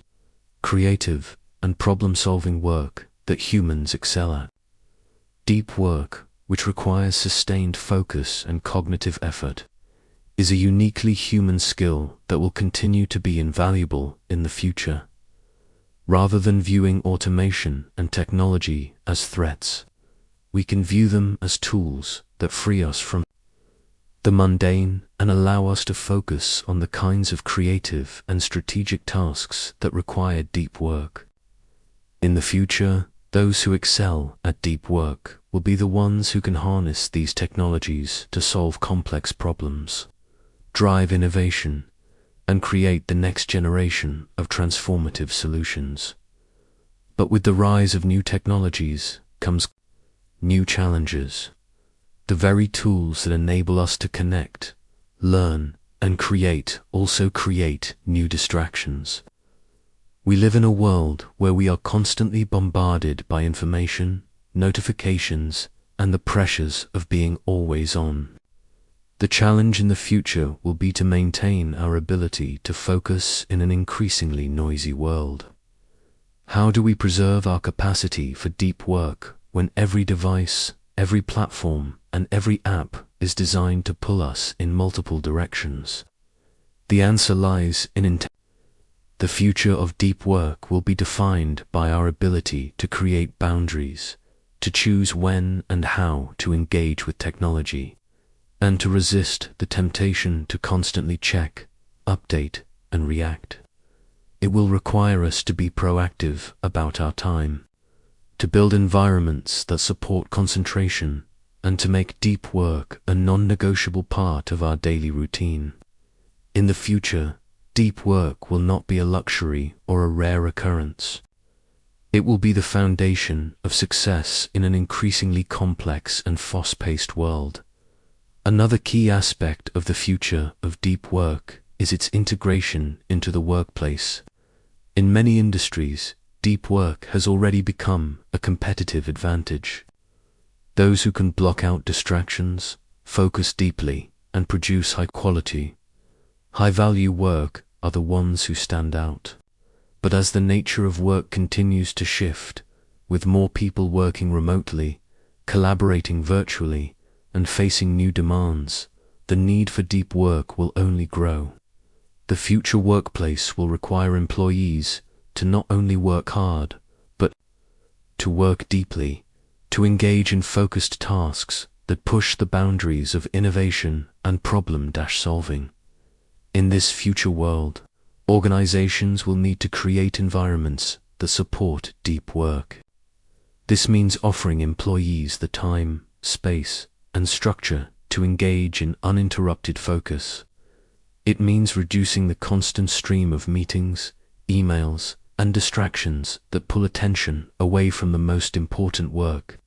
creative, and problem-solving work that humans excel at. Deep work, which requires sustained focus and cognitive effort, is a uniquely human skill that will continue to be invaluable in the future. Rather than viewing automation and technology as threats, we can view them as tools that free us from the mundane and allow us to focus on the kinds of creative and strategic tasks that require deep work. In the future, those who excel at deep work will be the ones who can harness these technologies to solve complex problems, drive innovation, and create the next generation of transformative solutions. But with the rise of new technologies comes new challenges. The very tools that enable us to connect, learn, and create also create new distractions. We live in a world where we are constantly bombarded by information, notifications, and the pressures of being always on. The challenge in the future will be to maintain our ability to focus in an increasingly noisy world. How do we preserve our capacity for deep work when every device, every platform, and every app is designed to pull us in multiple directions? The answer lies in intent. The future of deep work will be defined by our ability to create boundaries, to choose when and how to engage with technology, and to resist the temptation to constantly check, update, and react. It will require us to be proactive about our time, to build environments that support concentration, and to make deep work a non-negotiable part of our daily routine. In the future, deep work will not be a luxury or a rare occurrence. It will be the foundation of success in an increasingly complex and fast-paced world. Another key aspect of the future of deep work is its integration into the workplace. In many industries, deep work has already become a competitive advantage. Those who can block out distractions, focus deeply, and produce high-quality, high-value work are the ones who stand out. But as the nature of work continues to shift, with more people working remotely, collaborating virtually, and facing new demands, the need for deep work will only grow. The future workplace will require employees to not only work hard, but to work deeply, to engage in focused tasks that push the boundaries of innovation and problem-solving. In this future world, organizations will need to create environments that support deep work. This means offering employees the time, space, and structure to engage in uninterrupted focus. It means reducing the constant stream of meetings, emails, and distractions that pull attention away from the most important work.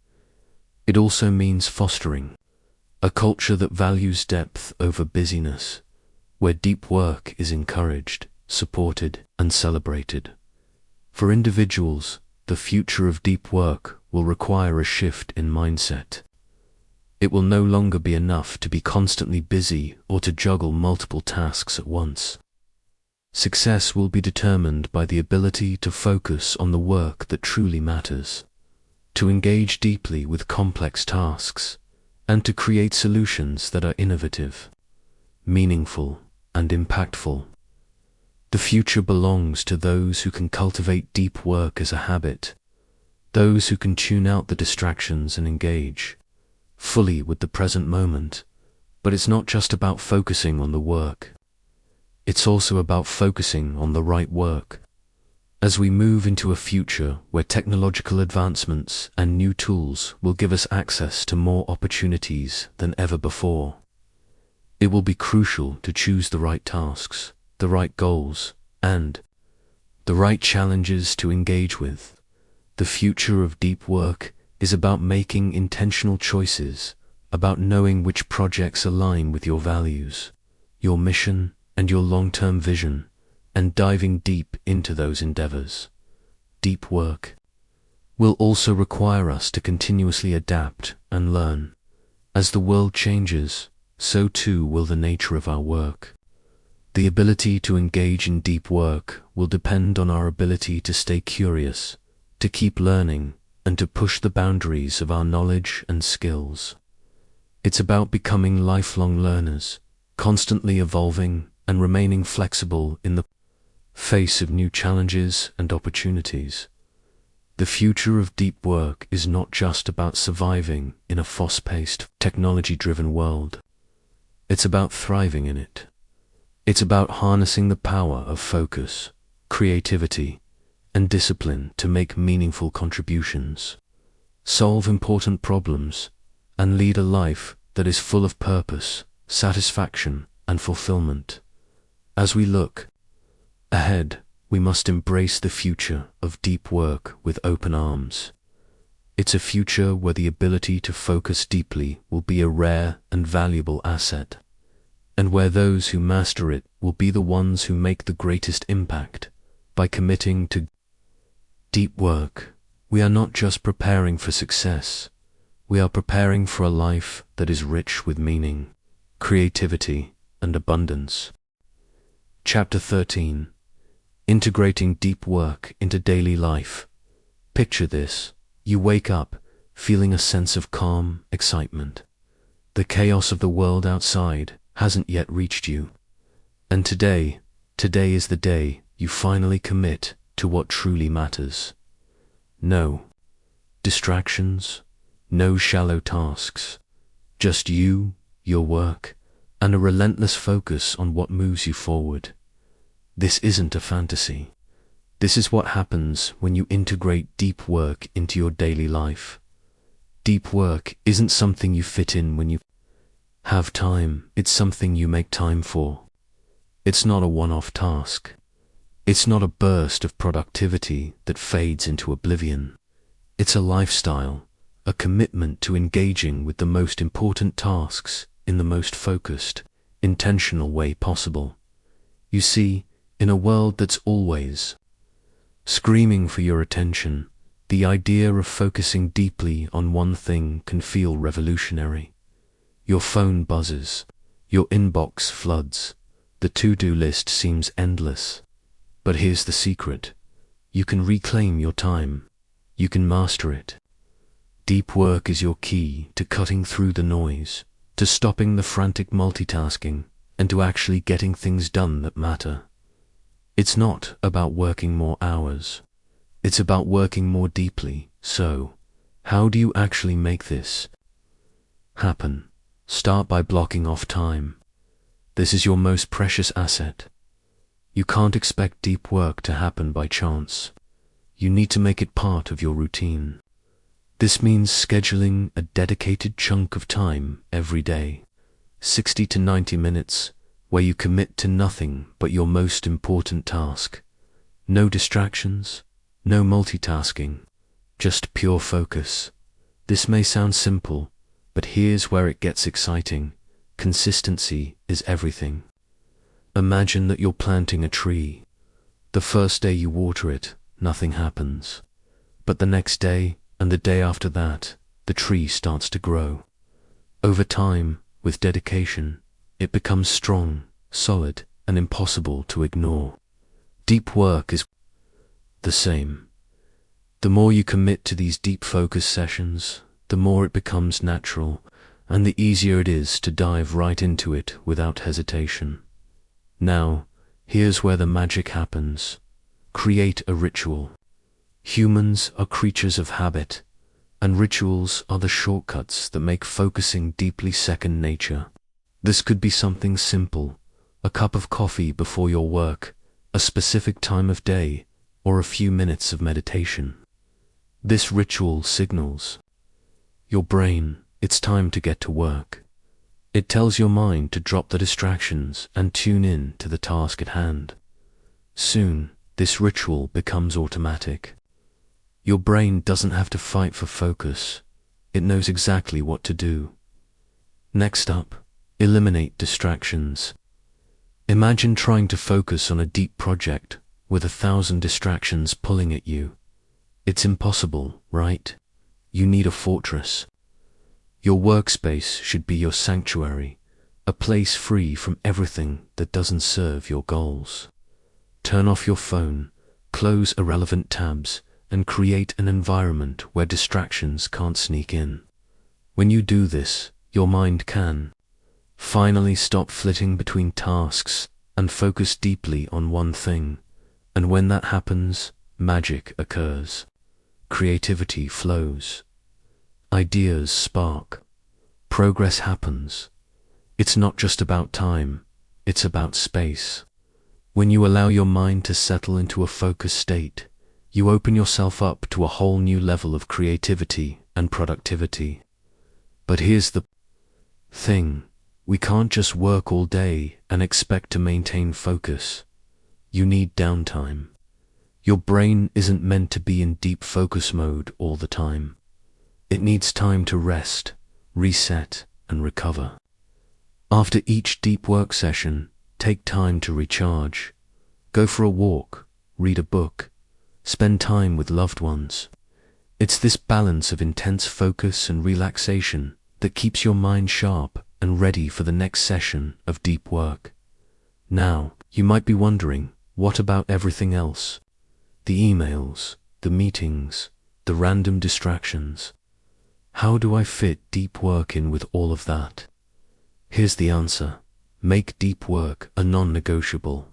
It also means fostering a culture that values depth over busyness, where deep work is encouraged, supported, and celebrated. For individuals, the future of deep work will require a shift in mindset. It will no longer be enough to be constantly busy or to juggle multiple tasks at once. Success will be determined by the ability to focus on the work that truly matters, to engage deeply with complex tasks, and to create solutions that are innovative, meaningful, and impactful. The future belongs to those who can cultivate deep work as a habit, those who can tune out the distractions and engage fully with the present moment. But it's not just about focusing on the work. It's also about focusing on the right work. As we move into a future where technological advancements and new tools will give us access to more opportunities than ever before, it will be crucial to choose the right tasks, the right goals, and the right challenges to engage with. The future of deep work is about making intentional choices, about knowing which projects align with your values, your mission, and your long-term vision, and diving deep into those endeavors. Deep work will also require us to continuously adapt and learn. As the world changes, so too will the nature of our work. The ability to engage in deep work will depend on our ability to stay curious, to keep learning, and to push the boundaries of our knowledge and skills. It's about becoming lifelong learners, constantly evolving and remaining flexible in the face of new challenges and opportunities. The future of deep work is not just about surviving in a fast-paced, technology-driven world. It's about thriving in it. It's about harnessing the power of focus, creativity, and discipline to make meaningful contributions, solve important problems, and lead a life that is full of purpose, satisfaction, and fulfillment. As we look ahead, we must embrace the future of deep work with open arms. It's a future where the ability to focus deeply will be a rare and valuable asset, and where those who master it will be the ones who make the greatest impact. By committing to deep work, we are not just preparing for success, we are preparing for a life that is rich with meaning, creativity, and abundance. Chapter 13. Integrating deep work into daily life. Picture this. You wake up, feeling a sense of calm excitement. The chaos of the world outside hasn't yet reached you. And today is the day you finally commit to what truly matters. No distractions, no shallow tasks, just you, your work, and a relentless focus on what moves you forward. This isn't a fantasy. This is what happens when you integrate deep work into your daily life. Deep work isn't something you fit in when you have time, it's something you make time for. It's not a one-off task. It's not a burst of productivity that fades into oblivion. It's a lifestyle, a commitment to engaging with the most important tasks in the most focused, intentional way possible. You see, in a world that's always screaming for your attention, the idea of focusing deeply on one thing can feel revolutionary. Your phone buzzes, your inbox floods, the to-do list seems endless. But here's the secret. You can reclaim your time. You can master it. Deep work is your key to cutting through the noise, to stopping the frantic multitasking, and to actually getting things done that matter. It's not about working more hours. It's about working more deeply. So, how do you actually make this happen? Start by blocking off time. This is your most precious asset. You can't expect deep work to happen by chance. You need to make it part of your routine. This means scheduling a dedicated chunk of time every day, 60 to 90 minutes, where you commit to nothing but your most important task. No distractions, no multitasking, just pure focus. This may sound simple, but here's where it gets exciting. Consistency is everything. Imagine that you're planting a tree. The first day you water it, nothing happens. But the next day, and the day after that, the tree starts to grow. Over time, with dedication, it becomes strong, solid, and impossible to ignore. Deep work is the same. The more you commit to these deep focus sessions, the more it becomes natural, and the easier it is to dive right into it without hesitation. Now, here's where the magic happens. Create a ritual. Humans are creatures of habit, and rituals are the shortcuts that make focusing deeply second nature. This could be something simple, a cup of coffee before your work, a specific time of day, or a few minutes of meditation. This ritual signals your brain it's time to get to work. It tells your mind to drop the distractions and tune in to the task at hand. Soon, this ritual becomes automatic. Your brain doesn't have to fight for focus. It knows exactly what to do. Next up, eliminate distractions. Imagine trying to focus on a deep project with 1,000 distractions pulling at you. It's impossible, right? You need a fortress. Your workspace should be your sanctuary, a place free from everything that doesn't serve your goals. Turn off your phone, close irrelevant tabs, and create an environment where distractions can't sneak in. When you do this, your mind can finally stop flitting between tasks and focus deeply on one thing. And when that happens, magic occurs. Creativity flows. Ideas spark. Progress happens. It's not just about time, it's about space. When you allow your mind to settle into a focused state, you open yourself up to a whole new level of creativity and productivity. But here's the thing, we can't just work all day and expect to maintain focus. You need downtime. Your brain isn't meant to be in deep focus mode all the time. It needs time to rest, reset, and recover. After each deep work session, take time to recharge. Go for a walk, read a book, spend time with loved ones. It's this balance of intense focus and relaxation that keeps your mind sharp and ready for the next session of deep work. Now, you might be wondering, what about everything else? The emails, the meetings, the random distractions. How do I fit deep work in with all of that? Here's the answer. Make deep work a non-negotiable.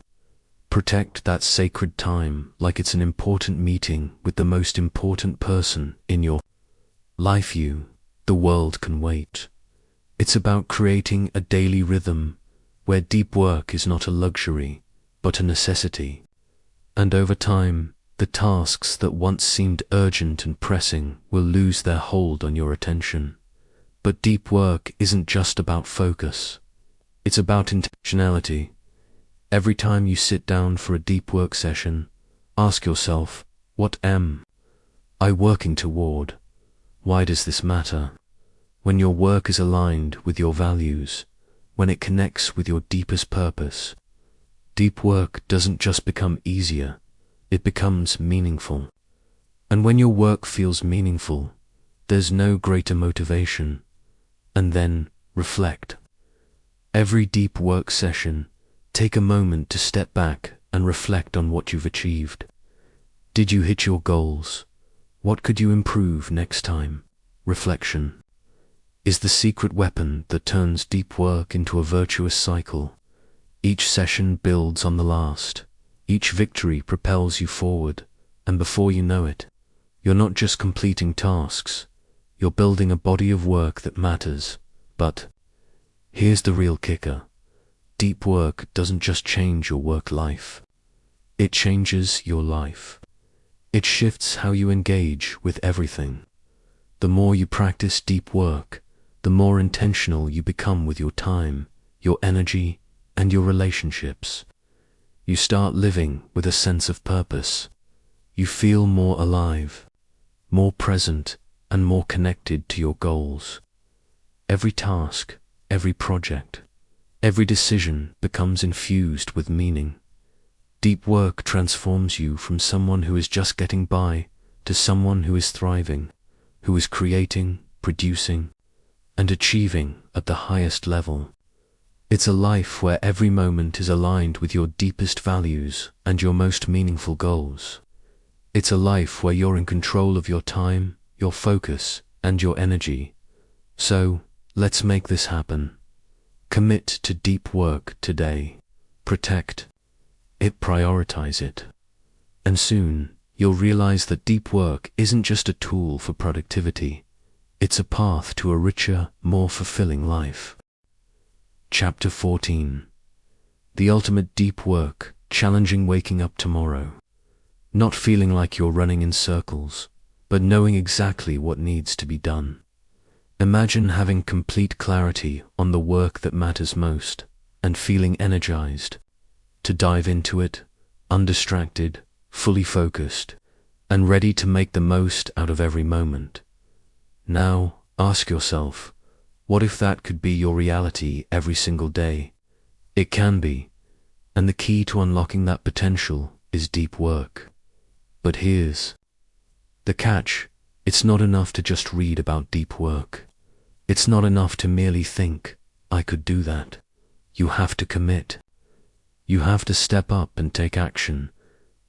Protect that sacred time like it's an important meeting with the most important person in your life. The world can wait. It's about creating a daily rhythm where deep work is not a luxury, but a necessity. And over time, the tasks that once seemed urgent and pressing will lose their hold on your attention. But deep work isn't just about focus. It's about intentionality. Every time you sit down for a deep work session, ask yourself, what am I working toward? Why does this matter? When your work is aligned with your values, when it connects with your deepest purpose, deep work doesn't just become easier, it becomes meaningful. And when your work feels meaningful, there's no greater motivation. And then, reflect. Every deep work session, take a moment to step back and reflect on what you've achieved. Did you hit your goals? What could you improve next time? Reflection is the secret weapon that turns deep work into a virtuous cycle. Each session builds on the last. Each victory propels you forward, and before you know it, you're not just completing tasks, you're building a body of work that matters. But here's the real kicker. Deep work doesn't just change your work life. It changes your life. It shifts how you engage with everything. The more you practice deep work, the more intentional you become with your time, your energy, and your relationships. You start living with a sense of purpose. You feel more alive, more present, and more connected to your goals. Every task, every project, every decision becomes infused with meaning. Deep work transforms you from someone who is just getting by to someone who is thriving, who is creating, producing, and achieving at the highest level. It's a life where every moment is aligned with your deepest values and your most meaningful goals. It's a life where you're in control of your time, your focus, and your energy. So, let's make this happen. Commit to deep work today. Protect it, prioritize it. And soon, you'll realize that deep work isn't just a tool for productivity. It's a path to a richer, more fulfilling life. Chapter 14. The ultimate deep work, challenging waking up tomorrow. Not feeling like you're running in circles, but knowing exactly what needs to be done. Imagine having complete clarity on the work that matters most, and feeling energized to dive into it, undistracted, fully focused, and ready to make the most out of every moment. Now, ask yourself, what if that could be your reality every single day? It can be, and the key to unlocking that potential is deep work. But here's the catch: it's not enough to just read about deep work. It's not enough to merely think, I could do that. You have to commit. You have to step up and take action.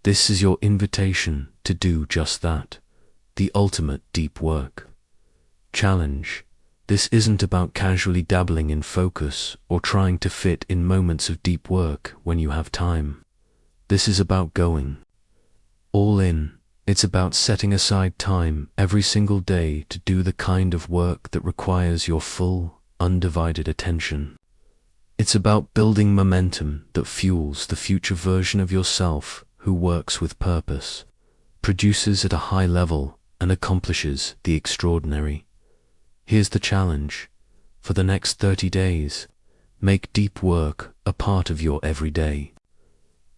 This is your invitation to do just that, the ultimate deep work. Challenge: this isn't about casually dabbling in focus or trying to fit in moments of deep work when you have time. This is about going all in. It's about setting aside time every single day to do the kind of work that requires your full, undivided attention. It's about building momentum that fuels the future version of yourself who works with purpose, produces at a high level, and accomplishes the extraordinary. Here's the challenge. For the next 30 days, make deep work a part of your everyday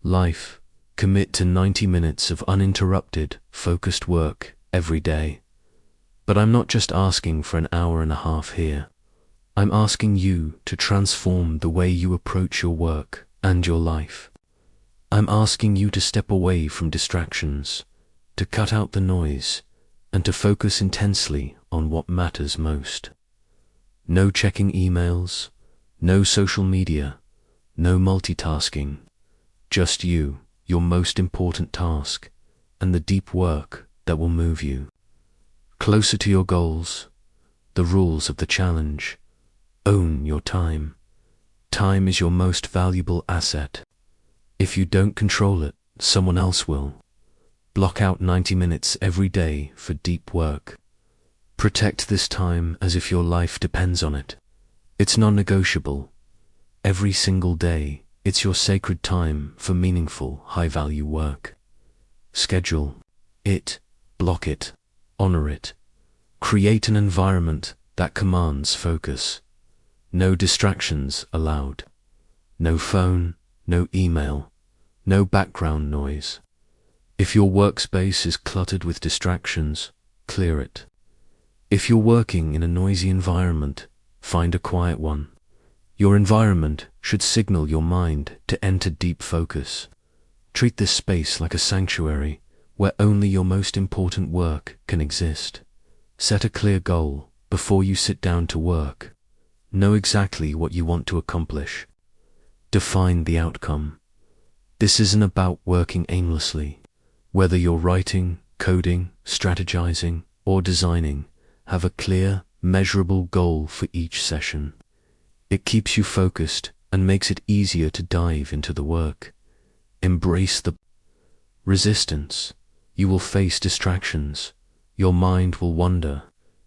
life. Commit to 90 minutes of uninterrupted, focused work every day. But I'm not just asking for an hour and a half here. I'm asking you to transform the way you approach your work and your life. I'm asking you to step away from distractions, to cut out the noise, and to focus intensely on what matters most. No checking emails, no social media, no multitasking. Just you, your most important task, and the deep work that will move you closer to your goals. The rules of the challenge: own your time. Time is your most valuable asset. If you don't control it, someone else will. Block out 90 minutes every day for deep work. Protect this time as if your life depends on it. It's non-negotiable. Every single day, it's your sacred time for meaningful, high-value work. Schedule it, block it, honor it. Create an environment that commands focus. No distractions allowed. No phone, no email, no background noise. If your workspace is cluttered with distractions, clear it. If you're working in a noisy environment, find a quiet one. Your environment should signal your mind to enter deep focus. Treat this space like a sanctuary where only your most important work can exist. Set a clear goal before you sit down to work. Know exactly what you want to accomplish. Define the outcome. This isn't about working aimlessly. Whether you're writing, coding, strategizing, or designing, have a clear, measurable goal for each session. It keeps you focused and makes it easier to dive into the work. Embrace the resistance. You will face distractions. Your mind will wander.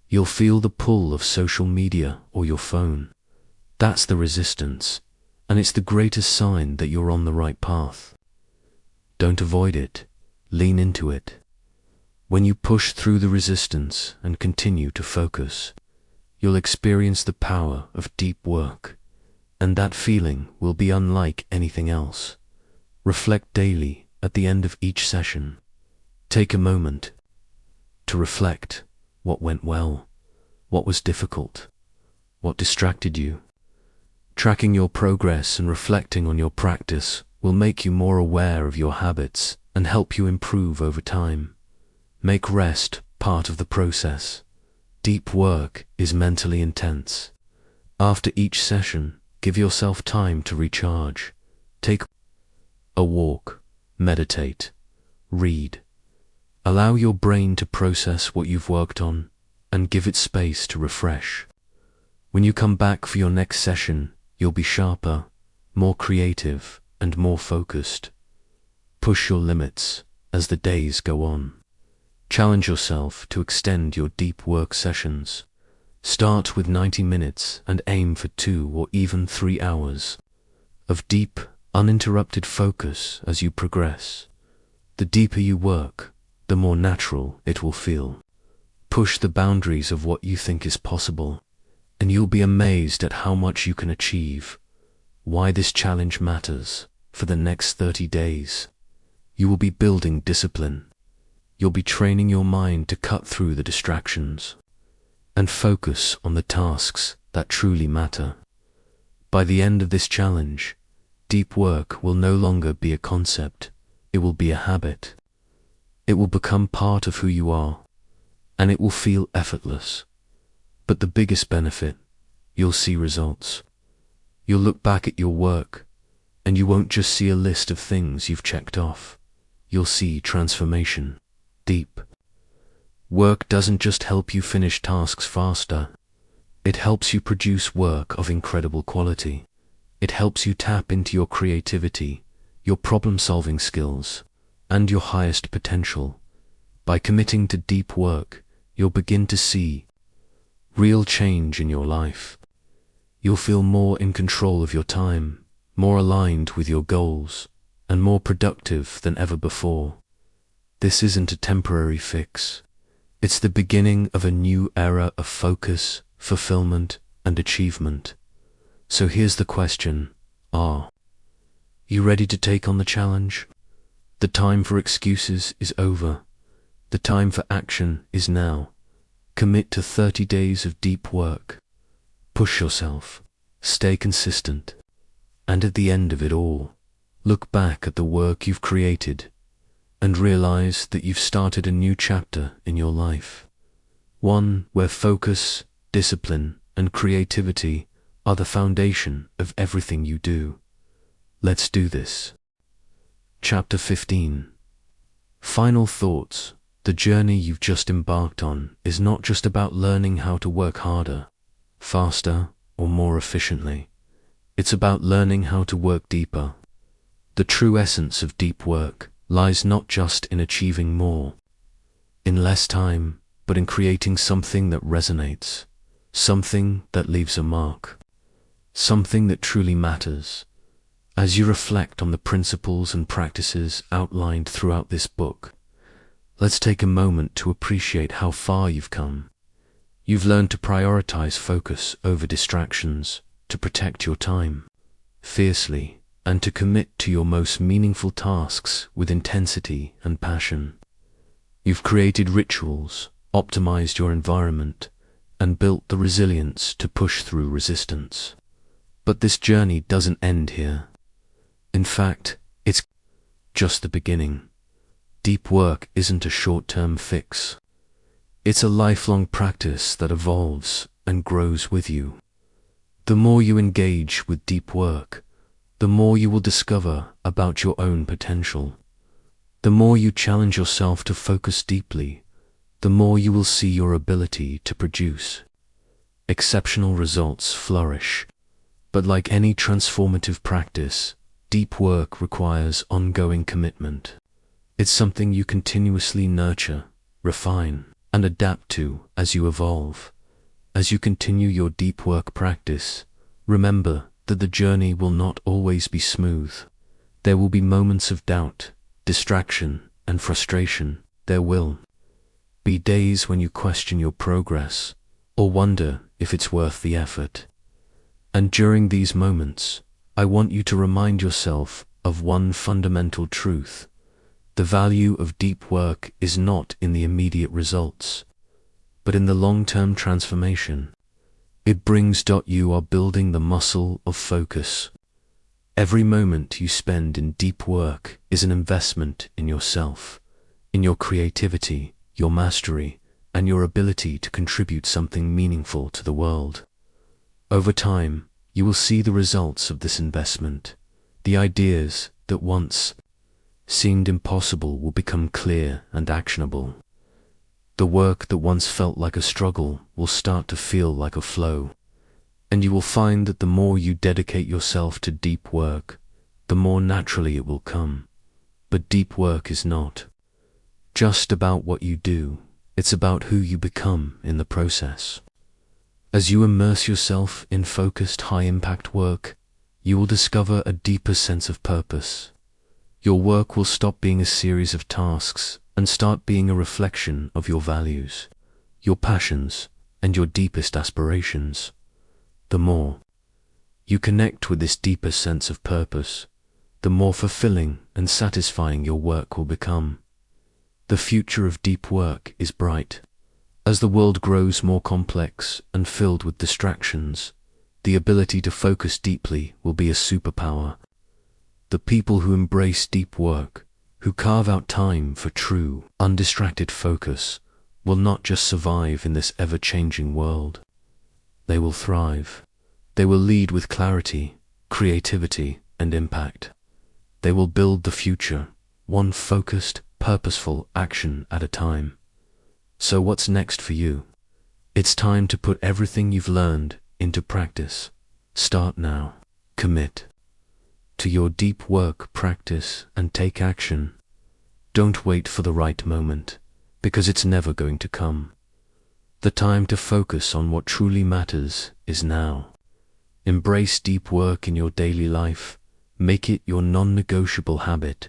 You'll feel the pull of social media or your phone. That's the resistance, and it's the greatest sign that you're on the right path. Don't avoid it. Lean into it. When you push through the resistance and continue to focus, you'll experience the power of deep work, and that feeling will be unlike anything else. Reflect daily at the end of each session. Take a moment to reflect: what went well, what was difficult, what distracted you. Tracking your progress and reflecting on your practice will make you more aware of your habits and help you improve over time. Make rest part of the process. Deep work is mentally intense. After each session, give yourself time to recharge. Take a walk, meditate, read. Allow your brain to process what you've worked on and give it space to refresh. When you come back for your next session, you'll be sharper, more creative, and more focused. Push your limits as the days go on. Challenge yourself to extend your deep work sessions. Start with 90 minutes and aim for 2 or even 3 hours of deep, uninterrupted focus as you progress. The deeper you work, the more natural it will feel. Push the boundaries of what you think is possible, and you'll be amazed at how much you can achieve. Why this challenge matters. For the next 30 days, you will be building discipline. You'll be training your mind to cut through the distractions and focus on the tasks that truly matter. By the end of this challenge, deep work will no longer be a concept, it will be a habit. It will become part of who you are, and it will feel effortless. But the biggest benefit, you'll see results. You'll look back at your work, and you won't just see a list of things you've checked off. You'll see transformation. Deep work doesn't just help you finish tasks faster. It helps you produce work of incredible quality. It helps you tap into your creativity, your problem-solving skills, and your highest potential. By committing to deep work, you'll begin to see real change in your life. You'll feel more in control of your time, more aligned with your goals, and more productive than ever before. This isn't a temporary fix. It's the beginning of a new era of focus, fulfillment, and achievement. So here's the question. Are you ready to take on the challenge? The time for excuses is over. The time for action is now. Commit to 30 days of deep work. Push yourself. Stay consistent. And at the end of it all, look back at the work you've created and realize that you've started a new chapter in your life. One where focus, discipline, and creativity are the foundation of everything you do. Let's do this. Chapter 15. Final thoughts. The journey you've just embarked on is not just about learning how to work harder, faster, or more efficiently. It's about learning how to work deeper. The true essence of deep work lies not just in achieving more in less time, but in creating something that resonates, something that leaves a mark, something that truly matters. As you reflect on the principles and practices outlined throughout this book, let's take a moment to appreciate how far you've come. You've learned to prioritize focus over distractions, to protect your time fiercely, and to commit to your most meaningful tasks with intensity and passion. You've created rituals, optimized your environment, and built the resilience to push through resistance. But this journey doesn't end here. In fact, it's just the beginning. Deep work isn't a short-term fix. It's a lifelong practice that evolves and grows with you. The more you engage with deep work, the more you will discover about your own potential. The more you challenge yourself to focus deeply, the more you will see your ability to produce exceptional results flourish. But like any transformative practice, deep work requires ongoing commitment. It's something you continuously nurture, refine, and adapt to as you evolve. As you continue your deep work practice, remember that the journey will not always be smooth. There will be moments of doubt, distraction, and frustration. There will be days when you question your progress or wonder if it's worth the effort. And during these moments, I want you to remind yourself of one fundamental truth. The value of deep work is not in the immediate results, but in the long-term transformation it brings. You are building the muscle of focus. Every moment you spend in deep work is an investment in yourself, in your creativity, your mastery, and your ability to contribute something meaningful to the world. Over time, you will see the results of this investment. The ideas that once seemed impossible will become clear and actionable. The work that once felt like a struggle will start to feel like a flow. And you will find that the more you dedicate yourself to deep work, the more naturally it will come. But deep work is not just about what you do, it's about who you become in the process. As you immerse yourself in focused, high-impact work, you will discover a deeper sense of purpose. Your work will stop being a series of tasks and start being a reflection of your values, your passions, and your deepest aspirations. The more you connect with this deeper sense of purpose, the more fulfilling and satisfying your work will become. The future of deep work is bright. As the world grows more complex and filled with distractions, the ability to focus deeply will be a superpower. The people who embrace deep work, who carve out time for true, undistracted focus, will not just survive in this ever-changing world. They will thrive. They will lead with clarity, creativity, and impact. They will build the future, one focused, purposeful action at a time. So what's next for you? It's time to put everything you've learned into practice. Start now. Commit to your deep work practice and take action. Don't wait for the right moment, because it's never going to come. The time to focus on what truly matters is now. Embrace deep work in your daily life, make it your non-negotiable habit,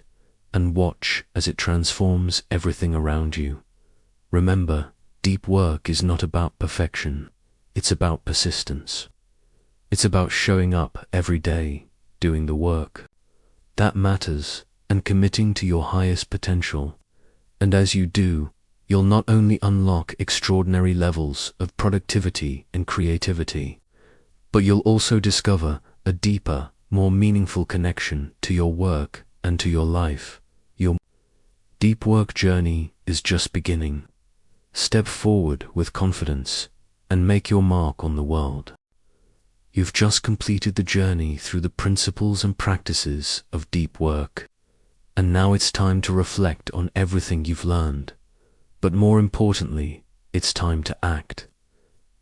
and watch as it transforms everything around you. Remember, deep work is not about perfection, it's about persistence. It's about showing up every day, doing the work that matters, and committing to your highest potential. And as you do, you'll not only unlock extraordinary levels of productivity and creativity, but you'll also discover a deeper, more meaningful connection to your work and to your life. Your deep work journey is just beginning. Step forward with confidence and make your mark on the world. You've just completed the journey through the principles and practices of deep work, and now it's time to reflect on everything you've learned. But more importantly, it's time to act.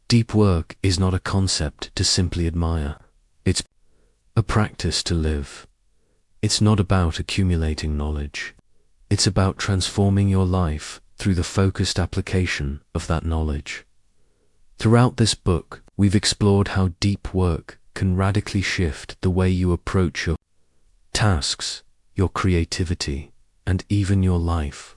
Deep work is not a concept to simply admire. It's a practice to live. It's not about accumulating knowledge. It's about transforming your life through the focused application of that knowledge. Throughout this book, we've explored how deep work can radically shift the way you approach your tasks, your creativity, and even your life.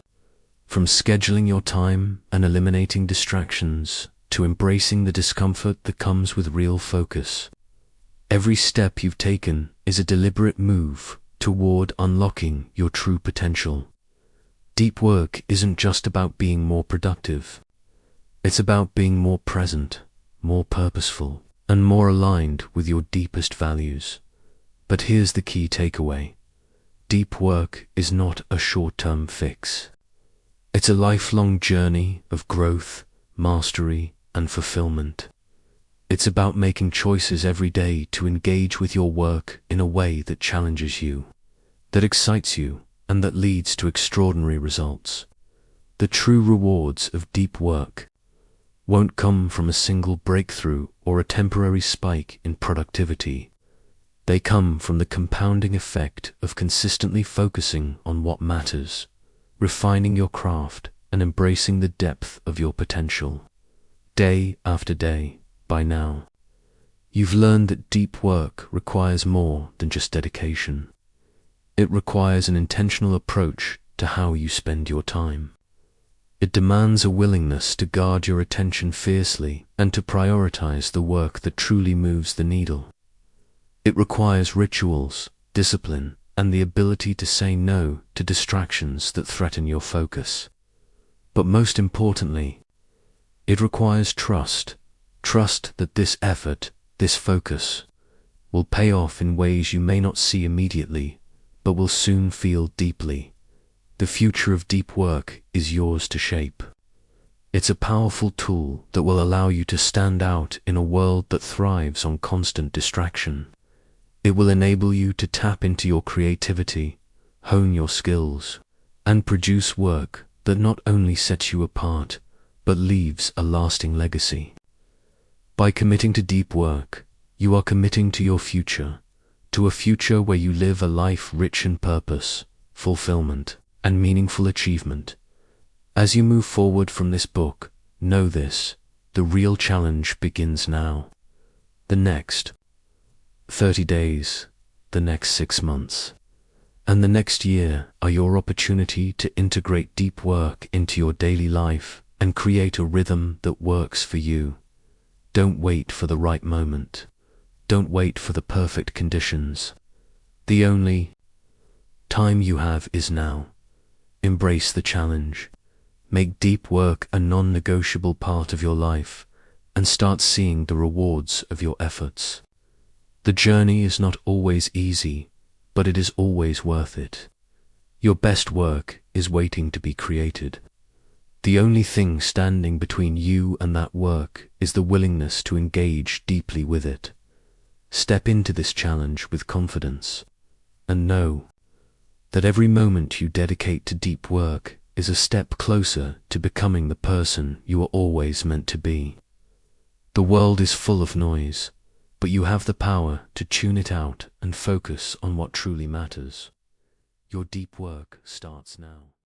From scheduling your time and eliminating distractions to embracing the discomfort that comes with real focus. Every step you've taken is a deliberate move toward unlocking your true potential. Deep work isn't just about being more productive. It's about being more present, more purposeful, and more aligned with your deepest values. But here's the key takeaway. Deep work is not a short-term fix. It's a lifelong journey of growth, mastery, and fulfillment. It's about making choices every day to engage with your work in a way that challenges you, that excites you, and that leads to extraordinary results. The true rewards of deep work won't come from a single breakthrough or a temporary spike in productivity. They come from the compounding effect of consistently focusing on what matters, refining your craft, and embracing the depth of your potential. Day after day, by now, you've learned that deep work requires more than just dedication. It requires an intentional approach to how you spend your time. It demands a willingness to guard your attention fiercely and to prioritize the work that truly moves the needle. It requires rituals, discipline, and the ability to say no to distractions that threaten your focus. But most importantly, it requires trust that this effort, this focus, will pay off in ways you may not see immediately, but will soon feel deeply. The future of deep work is yours to shape. It's a powerful tool that will allow you to stand out in a world that thrives on constant distraction. It will enable you to tap into your creativity, hone your skills, and produce work that not only sets you apart, but leaves a lasting legacy. By committing to deep work, you are committing to your future, to a future where you live a life rich in purpose, fulfillment, and meaningful achievement. As you move forward from this book, know this: the real challenge begins now. The next 30 days, the next 6 months, and the next year are your opportunity to integrate deep work into your daily life and create a rhythm that works for you. Don't wait for the right moment. Don't wait for the perfect conditions. The only time you have is now. Embrace the challenge. Make deep work a non-negotiable part of your life, and start seeing the rewards of your efforts. The journey is not always easy, but it is always worth it. Your best work is waiting to be created. The only thing standing between you and that work is the willingness to engage deeply with it. Step into this challenge with confidence, and know that every moment you dedicate to deep work is a step closer to becoming the person you are always meant to be. The world is full of noise, but you have the power to tune it out and focus on what truly matters. Your deep work starts now.